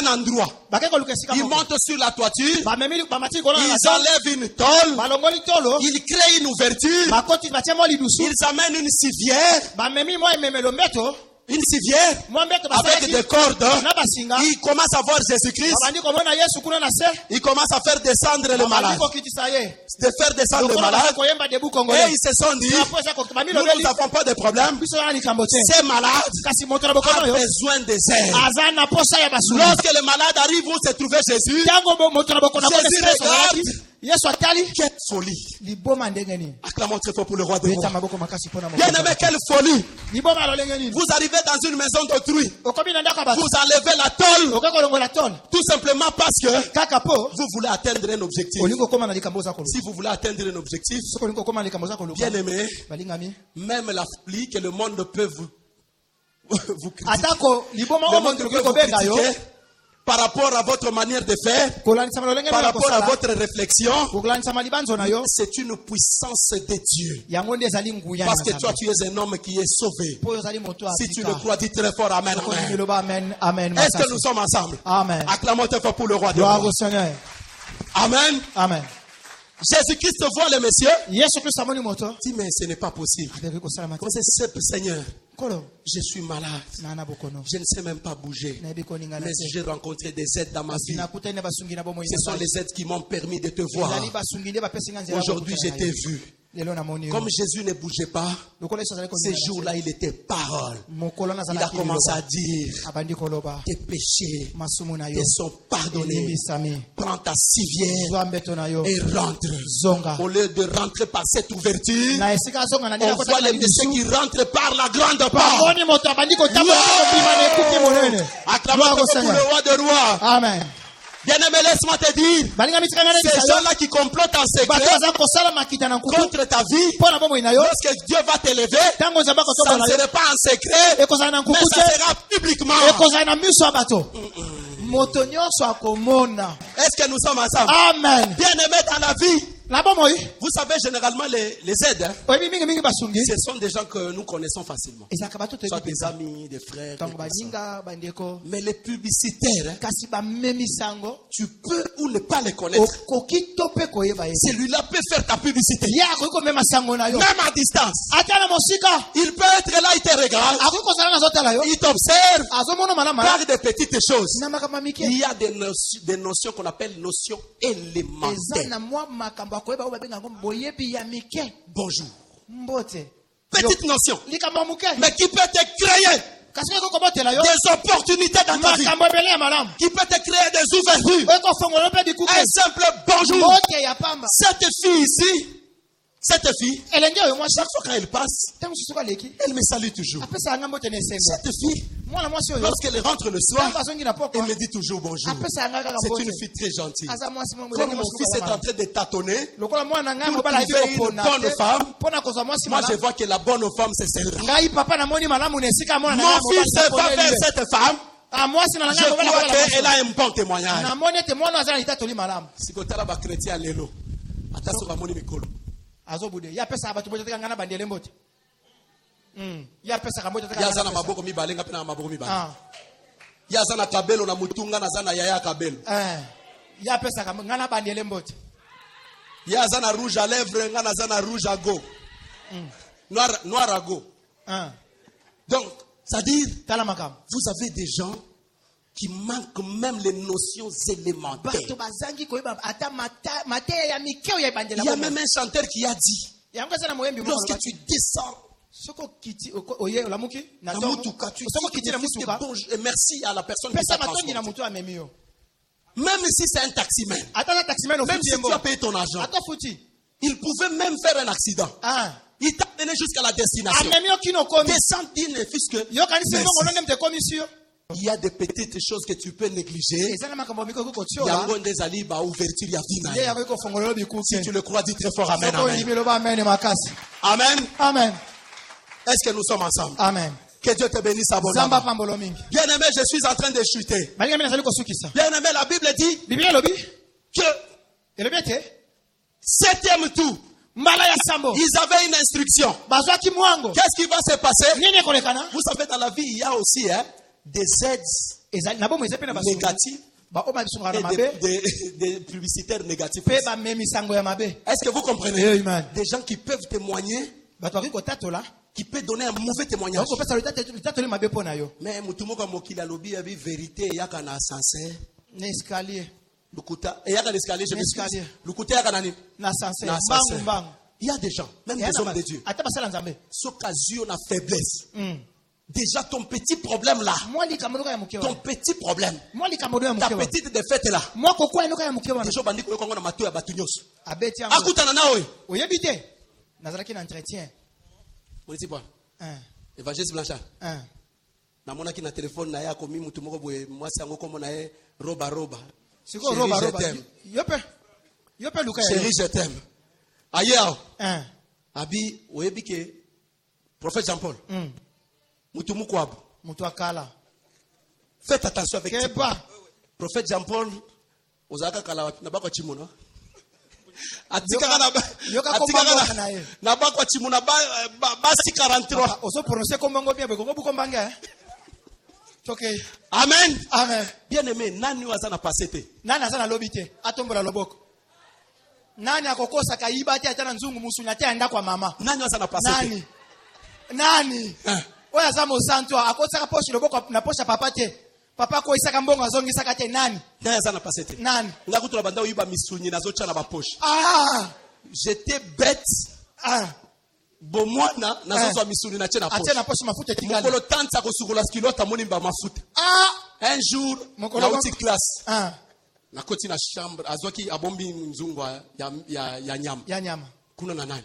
S1: un endroit.
S2: bakei koluka esika
S1: Ils
S2: moko
S1: montent sur la toiture,
S2: bamemi bamati likolo na
S1: ils
S2: nasa
S1: enlèvent une tôle,
S2: balongoli tolo
S1: ils créent une ouverture,
S2: bakoti batie mwa lidusu
S1: ils amènent une civière,
S2: bamemi mwa ememelo mbeto
S1: une civière
S2: mwa mbeto
S1: avec des
S2: basalaki
S1: cordes.
S2: na basinga
S1: Ils commencent à voir Jésus-Christ,
S2: babandi komona yesu kuna na se
S1: ils commencent à faire descendre le
S2: babandi
S1: malade,
S2: kokitisa ye
S1: de faire descendre le
S2: lokola
S1: malade.
S2: baza koyemba debu
S1: Et
S2: congolais
S1: ils se sont dit,
S2: apo eza bami
S1: nous
S2: lobeli
S1: n'avons pas de problème.
S2: biso wana likambo te
S1: Ces malades
S2: kasi moto na bokono
S1: ont
S2: oyo
S1: besoin des aides.
S2: aza na posa ya basungi
S1: Lorsque le malade arrive où se trouvait Jésus,
S2: ntango moto na bokono
S1: Jésus
S2: akona esika
S1: regarde.
S2: ezalaki yesu atali
S1: quelle folie.
S2: liboma ndenge nini
S1: Acclamons très fort pour le roi de
S2: beta
S1: rois.
S2: maboko makasi mpona
S1: Bien aimé, quelle folie.
S2: liboma lolenge nini
S1: Vous arrivez dans une maison d'autrui,
S2: okomi na ndako ya bato
S1: vous enlevez la tôle,
S2: okoki kolongola tole
S1: tout simplement parce que
S2: kaka po
S1: vous voulez atteindre un objectif.
S2: olingi okóma na likambo oza koluka
S1: Si vous voulez atteindre un objectif,
S2: soki olingi okóma na likambo oza koluka
S1: bien aimé,
S2: balingami
S1: même la folie que le monde peut vous critiquer,
S2: atako liboma
S1: le
S2: oyo
S1: monde
S2: moto
S1: peut
S2: okoki
S1: vous
S2: kobenga yo
S1: critiquer par rapport à votre manière de faire,
S2: kolanisama lolenge
S1: par
S2: nini ya
S1: rapport à
S2: kosala
S1: votre réflexion,
S2: kokolanisama libanzo na yo
S1: c'est une puissance de Dieu.
S2: yango nde ezali nguya
S1: Parce que toi, tu es un homme qui est sauvé.
S2: po oyo ozali moto
S1: Si tu
S2: afrika
S1: le crois, dis très fort Amen.
S2: okolingi
S1: Amen.
S2: loba amen amen
S1: Est-ce que
S2: makasi
S1: nous sommes ensemble?
S2: amen
S1: Acclamons très fort pour le roi de
S2: gloire
S1: rois.
S2: au seigneur
S1: Amen.
S2: amen
S1: Jésus-Christ voit le monsieur.
S2: yesu kristo amoni moto
S1: Dit, mais ce n'est pas possible.
S2: abeki kosalama te
S1: Comme c'est Seigneur,
S2: kolo
S1: je suis malade.
S2: nana bokono
S1: Je ne sais même pas bouger.
S2: nayebi koninga na
S1: Mais
S2: te
S1: j'ai rencontré des aides dans ma
S2: kasi
S1: vie.
S2: nakutani na basungi na bomoi
S1: Ce sont les aides qui m'ont permis de te voir.
S2: ezali basungi nde bapesi nga nzela
S1: Aujourd'hui, je
S2: bokutana
S1: t'ai
S2: na ye.
S1: vu.
S2: lelo namoni yo
S1: Comme Jésus ne bougeait pas,
S2: lokola yesu azali
S1: ces
S2: koninga na se.
S1: jours-là, il était parole.
S2: mokolo
S1: Il a
S2: nazalaki
S1: commencé à
S2: liloba
S1: dire,
S2: abandi koloba
S1: tes péchés
S2: masumu na yo
S1: te sont pardonnés.
S2: elimbisami
S1: Prends ta civière
S2: zwa mbeto na yo
S1: et rentre.
S2: zonga
S1: Au lieu de rentrer par cette ouverture,
S2: na esika azonga na ndenge
S1: on voit
S2: akotaki na
S1: les messieurs
S2: lidusu
S1: qui rentrent par la grande porte.
S2: bamoni moto abandi kotambola kobima na ekuke monene
S1: Acclamons
S2: Gloire au
S1: pour le
S2: Seigneur.
S1: roi de rois.
S2: amen
S1: Bien-aimé, laisse-moi te dire,
S2: balinga mitika na
S1: ces
S2: lebisa yo
S1: gens-là qui complotent en
S2: bato
S1: secret
S2: baza kosala makita na nkuku
S1: contre ta vie,
S2: mpo na bomoi na yo
S1: lorsque Dieu va t'élever,
S2: ntango nzambe
S1: ça
S2: akotombola
S1: ne
S2: yo
S1: sera pas en secret,
S2: ekozala na
S1: mais
S2: nkuku
S1: ça
S2: te
S1: sera publiquement.
S2: ekozala na miso ya bato moto nyonso akomona
S1: Est-ce que nous sommes ensemble?
S2: amen
S1: Bien-aimé dans la vie,
S2: na bomoi
S1: vous savez, généralement, les aides, hein,
S2: oyebi mingimingi basungi
S1: ce sont des gens que nous connaissons facilement.
S2: ezalaka bato
S1: Soit
S2: toyebi
S1: des
S2: mpenza
S1: amis, des frères.
S2: ntango
S1: des personnes.
S2: baninga bandeko
S1: Mais les publicitaires, hein,
S2: kasi bamemisango
S1: tu peux ou ne pas les connaître.
S2: okoki to mpe koyeba ye te
S1: Celui-là peut faire ta publicité.
S2: ye akoki komema sango na yo
S1: Même à distance.
S2: ata na mosika
S1: Il peut être là, il te regarde.
S2: akoki kozala nazotala yo
S1: Il t'observe
S2: azomona malamu malamu
S1: par des petites choses.
S2: na makambo mike
S1: Il y a des notions qu'on appelle notions
S2: eza
S1: élémentaires.
S2: na mwa makambo akoyeba oyo babenga yango boyebi ya mike
S1: Bonjour.
S2: mbote
S1: Petite notion.
S2: likambo ya moke
S1: Mais qui peut te créer
S2: kasi oyo ekokobotela yo
S1: des opportunités dans ta vie.
S2: makambo ebele ya malamu
S1: Qui peut te créer des ouvertures.
S2: oyo ekofongola mpe bikuke
S1: Un simple bonjour.
S2: mbote ya pamba
S1: Cette fille ici, Cette fille,
S2: elenge oyo
S1: chaque fois quand elle passe,
S2: ntango mosusu aleki
S1: elle me salue toujours.
S2: apesaka nga mbote na esengo
S1: Cette fille,
S2: mwana mwasi oyo
S1: lorsqu'elle rentre le soir,
S2: ntango azongi na
S1: elle
S2: pokwa
S1: me dit toujours bonjour.
S2: apesaka nga kaka
S1: C'est
S2: mbote
S1: une fille très gentille.
S2: aza mwasi
S1: Comme mon fils est en train de tâtonner,
S2: lokola mwana na ngai
S1: pour
S2: mobala ayebi
S1: trouver une
S2: kopona
S1: bonne
S2: te
S1: femme,
S2: mpona kozwa mwasi
S1: moi je
S2: malamu
S1: vois que la bonne femme c'est celle-là.
S2: ngai papa namoni malamu na esika mwana na
S1: Mon
S2: ngai
S1: fils va
S2: mobali
S1: vers cette femme.
S2: mwasi na
S1: Je
S2: ngai mobala
S1: crois
S2: akolela
S1: qu'elle a un bon témoignage.
S2: namoni ete mwana aza na litatoli malamu
S1: Sikotala ba chrétien lelo. Ata soka moni mikolo.
S2: azobude ye apesaka bato mbote teka ngai na bandele mbote ye apesaka mbote teka
S1: Yaza na maboko mibale nga pe na maboko mibale.
S2: Ah.
S1: Yaza na kabelo na mutunga na zana yaya kabelo.
S2: ye apesaka ngai na bandele mbote
S1: Yaza na rouge à lèvres nga na zana rouge à go. Noir à go. Donc, c'est-à-dire,
S2: tala makambo
S1: vous avez des gens qui manquent même les notions élémentaires.
S2: bato bazangi koyeba ata mateya ya mike oyo ebandela
S1: Il y a même un chanteur qui a dit,
S2: yango eza na moyembi
S1: lorsque tu descends,
S2: soki okiti oye olamuki na
S1: dans
S2: ntongo
S1: Moutouka, tu
S2: soki okiti na
S1: dis
S2: mutuka
S1: et merci à la personne qui
S2: pesa
S1: t'a
S2: matongi na
S1: transporté.
S2: motu amemi yo
S1: Même si c'est un taximan,
S2: ata na taximen
S1: même
S2: ofuti
S1: si
S2: yembo
S1: tu as payé ton argent,
S2: ata futi
S1: il pouvait même faire un accident. Il t'a mené jusqu'à la destination.
S2: amemi yo kino okomi
S1: Descends, dis ne fils que
S2: yokanisi mbongo
S1: merci.
S2: nonde mte komisi yo
S1: Il y a des petites choses que tu peux négliger.
S2: eza na makambo miko okokotiola
S1: Yango ndezali ba ouverture ya vie na
S2: nde
S1: ye.
S2: yango ekofongolela
S1: Si
S2: bikuke
S1: tu le crois, dis très fort Amen.
S2: soko
S1: Amen.
S2: oyimi loba amen makasi
S1: Amen.
S2: amen
S1: Est-ce que nous sommes ensemble?
S2: amen
S1: Que Dieu te bénisse
S2: zamba
S1: abondamment.
S2: pambolo mingi
S1: Bien-aimé, je suis en train de chuter.
S2: balinga mi nazali kosukisa
S1: Bien-aimé, la Bible dit
S2: biblia elobi
S1: que
S2: elobi ete
S1: 7e tour,
S2: mbala ya sambo
S1: ils avaient une instruction.
S2: bazwaki mwango
S1: Qu'est-ce qui va se passer?
S2: nini ekolekana
S1: Vous savez, dans la vie, il y a aussi des aides
S2: ezali na bomo eza mpe na basungu
S1: négatives
S2: baoyo babisungaka
S1: et
S2: na mabe
S1: des publicitaires négatifs.
S2: mpe bamemisango ya mabe
S1: Est-ce que vous comprenez?
S2: Amen.
S1: Des gens qui peuvent témoigner,
S2: bato baki kotatola
S1: qui peuvent donner un mauvais témoignage.
S2: okopesa litatoli mabe mpo na yo
S1: Mais mutumoko mokili alobi ya vérité yaka na ascenseur.
S2: na escalier
S1: Lukuta yaka na escalier, je m'excuse.
S2: Escalier.
S1: Lukuta yaka nani?
S2: na sanse
S1: Na
S2: mbangu
S1: ascenseur.
S2: mbangu
S1: Il y a des gens, même des hommes de Dieu,
S2: ata basala nzambe
S1: s'occasion na faiblesse. Déjà ton petit problème là,
S2: mwa likambo noko ya moke
S1: ton
S2: wana
S1: petit problème,
S2: mwa likambo noko ya
S1: ta
S2: moke wana
S1: petite défaite là.
S2: mwa kokwa noko ya moke wana
S1: Déjà bandi koyoka ngo na mato ya batu nyonso.
S2: abeti yango
S1: Akutana nawe.
S2: oyebi te nazalaki na entretien
S1: Monisi bwana. Evangeliste Blanchard. Namonaki na telefone na ye akomi mutu moko boye mwasi yango kombo na ye roba roba.
S2: sikoyo
S1: Chérie,
S2: roba
S1: je
S2: roba
S1: t'aime.
S2: yo mpe luka ya
S1: Chérie, je t'aime. Ailleurs,
S2: yo
S1: abi oyebi ke prophète Jean-Paul. Mutu mukwabo.
S2: moto akala
S1: Faites attention avec ce
S2: keba
S1: prophète Jean-Paul ozaka kala na bakwa chimona. Atikaka na
S2: yoka
S1: atikaka
S2: kombango na ye
S1: na bakwa chimona basi 43.
S2: oso prononcer kombongo bien bekongo bukombanga toke
S1: Amen.
S2: amen
S1: Bien-aimé, nani waza na passé te.
S2: nani aza na lobi te atombola loboko nani akokosa kayiba te ata na nzungu musunya te anda kwa mama
S1: Nani waza na passé te.
S2: nani oyo aza mosantu akosaka poshi loboko na posha papa te papa koyisaka mbongo azongisaka te nani
S1: Nani waza na passé te.
S2: nani
S1: Nga kutula banda oyiba misunyi nazocha na ba poche. J'étais bête. Bomwana nazozwa misuni na chena
S2: atie
S1: poche.
S2: na poshi mafuta etikali
S1: Mokolo tanta kosukula skilo tamoni ba mafuta. Un jour
S2: Mokolo
S1: na uti classe.
S2: ah
S1: Na koti na chambre azwaki abombi mzungu ya nyama.
S2: ya nyama
S1: Kuna na nani?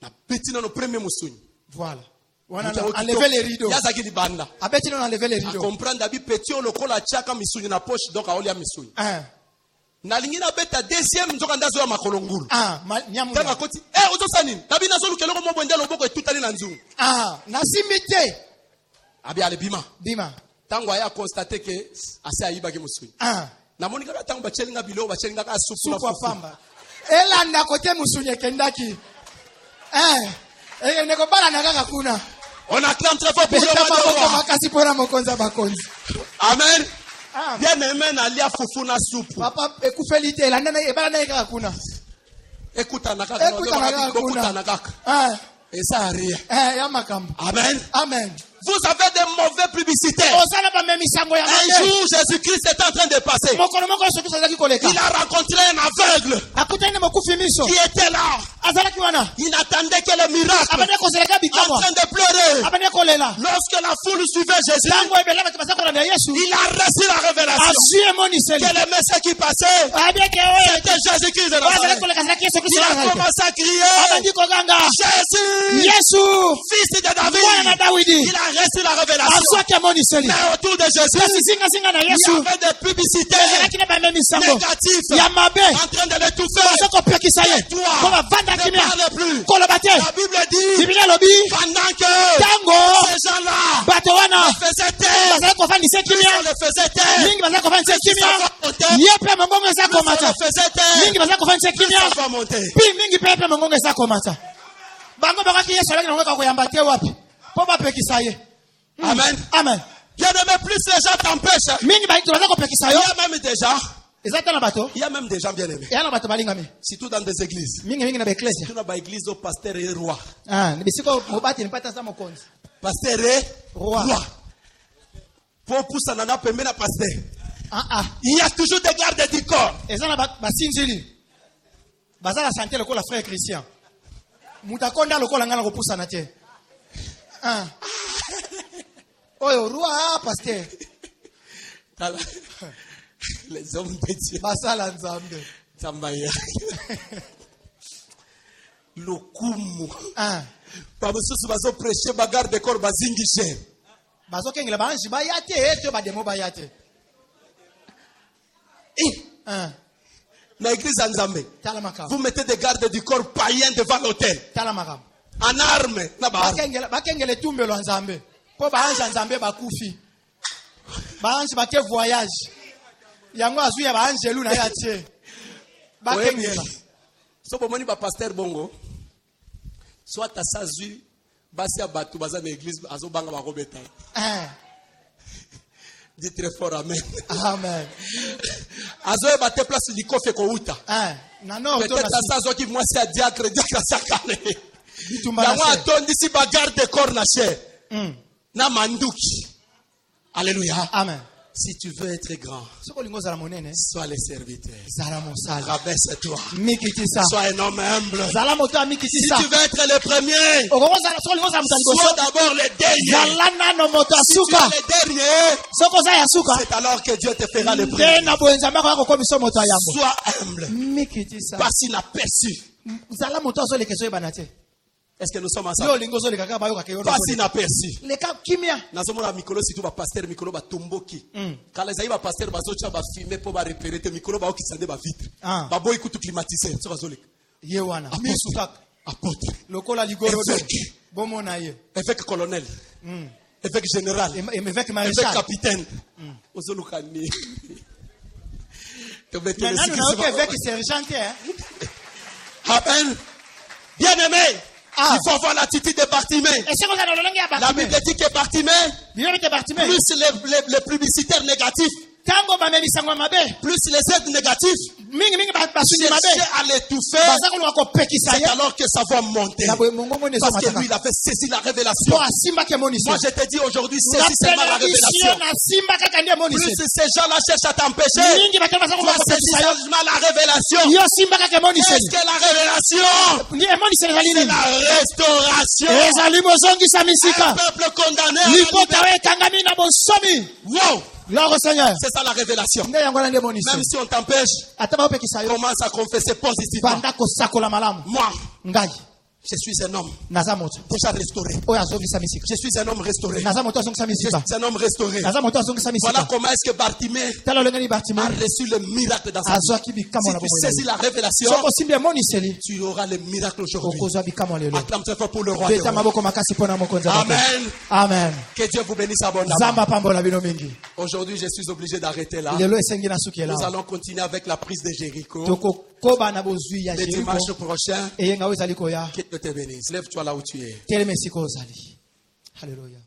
S1: Na beti na no premier musuni.
S2: voilà wana enlever les rideaux
S1: Yazaki di banda.
S2: abeti no enlever les
S1: A
S2: rideaux
S1: comprendre abi petit lokola chaka misuni na poche donc aolia misuni. Nalingi na beta deuxième nzoka ndazo ya makolo ngulu.
S2: nyamu
S1: Tanga koti ozosa nini? Nabi nazo lukeloko mo bwende loboko etutali na nzungu.
S2: nasimbi te
S1: Abi ale bima.
S2: bima
S1: Tango aya constater que ase ayiba ke musuni. Namoni kaka tango bachelinga bilo bachelinga ka supu na
S2: suku
S1: fufu.
S2: afamba elanda kote musunye kendaki nekobala na kaka kuna
S1: On acclame très fort pour le
S2: beta
S1: roi des
S2: maboko
S1: rois.
S2: makasi mpona mokonzi ya bakonzi
S1: Amen. Bien aimé na lia fufu na supu.
S2: papa ekufeli te elanda ebala na ye kaka kuna
S1: Écoute na kaka.
S2: Écoute
S1: na kaka. Et ça rien.
S2: ya makambo
S1: Amen.
S2: amen
S1: Vous avez des mauvais publicitaires.
S2: ozala bamemisango ya
S1: Un jour, Jésus-Christ est en train de passer.
S2: mokolo moko soki azalaki koleka
S1: Il a rencontré un aveugle
S2: akutani na mokufi miso
S1: qui était là. Il n'attendait que le miracle. En train de pleurer. Lorsque la foule suivait Jésus, il a reçu la révélation. Que le message qui passait, c'était Jésus-Christ de Nazareth. Il a commencé à crier, Jésus, fils de David. Il a reçu la révélation. Mais autour de Jésus, il y avait des publicités négatives en train de l'étouffer. Et toi, ne parle plus. La Bible dit, pendant que ces gens-là le faisaient taire, plus on le faisait taire, plus ça va monter, plus on le faisait taire, plus ça va monter. Amen.
S2: Amen.
S1: Bien aimé, plus les gens t'empêchent. Il y a même des gens bien aimés. Surtout dans des églises. Surtout dans les églises où pasteur est roi. Pasteur est roi. Pour pousser un an, pasteur. Il y a toujours des gardes du corps.
S2: Frère Christian. Oh, roi, pasteur.
S1: Les hommes de Dieu.
S2: Basala Nzambe.
S1: Tambaya. Lokumu. Pamususu bazo prêcher bagarre de corps bazingishe.
S2: Bazo kengela banji bayate eto bademo bayate.
S1: Na église Nzambe. Vous mettez des gardes du corps païens devant l'autel. En armes.
S2: Bakengele tumbelo Nzambe. Po baanja Nzambe bakufi. Baanji bake voyage. Yango azuya baanjelu na yatie. Bakengela.
S1: So bomoni ba pasteur bongo. Soit ta sazu basi ya batu baza na église azo banga ba robeta. Dis très fort amen.
S2: Amen.
S1: Azo ba te place di kofe ko uta.
S2: Nano
S1: peut-être ça zo ki moi c'est diacre sakane. Yango atondi si bagarre de corps na che. Na manduki. Alléluia.
S2: Amen.
S1: Si tu veux être grand, sois le serviteur. Rabaisse-toi. Sois un homme humble. Si tu veux être le premier, sois d'abord le dernier. Si tu es le dernier, c'est alors que Dieu te fera le premier. Sois humble. Passe inaperçu. Est-ce que nous sommes ensemble? Pas inaperçu. Nazomona mikolo si tu vas pasteur mikolo ba tomboki. Quand les aïba pasteur bazocha ba filmer pour ba repérer te mikolo ba okisande ba vitre. Ba boy kutu climatiser so bazoleka.
S2: Yewana.
S1: Apôtre.
S2: Lokola ligoro do.
S1: Bomona ye. Évêque colonel. Évêque général.
S2: Évêque maréchal.
S1: Évêque capitaine. Ozolukani.
S2: Tu veux évêque sergent.
S1: Amen. Bien aimé. Il faut avoir l'attitude de Bartimée. La Bible dit que Bartimée, plus les publicitaires négatifs, plus les aides négatifs, chercher à l'étouffer, c'est alors que ça va monter. Parce que lui, il a fait saisir la révélation. Moi, je te dis aujourd'hui, saisis seulement la révélation. Plus ces gens-là cherchent à t'empêcher, toi, saisis seulement la révélation. Est-ce que la révélation, c'est la restauration? Un peuple condamné à la wow! C'est ça la révélation. Même si on t'empêche, commence à confesser positivement. Moi, je suis un homme déjà restauré. Je suis un homme restauré. Je suis un homme restauré. Voilà comment est-ce que Bartimée a reçu le miracle dans sa vie. Si tu saisis la révélation, tu auras le miracle aujourd'hui. Acclame très fort pour le roi. Amen.
S2: Amen.
S1: Que Dieu vous bénisse abondamment. Aujourd'hui, je suis obligé d'arrêter là. Nous allons continuer avec la prise de Jéricho. Le dimanche prochain. Que Dieu te bénisse. Lève-toi là où tu es.
S2: Alléluia.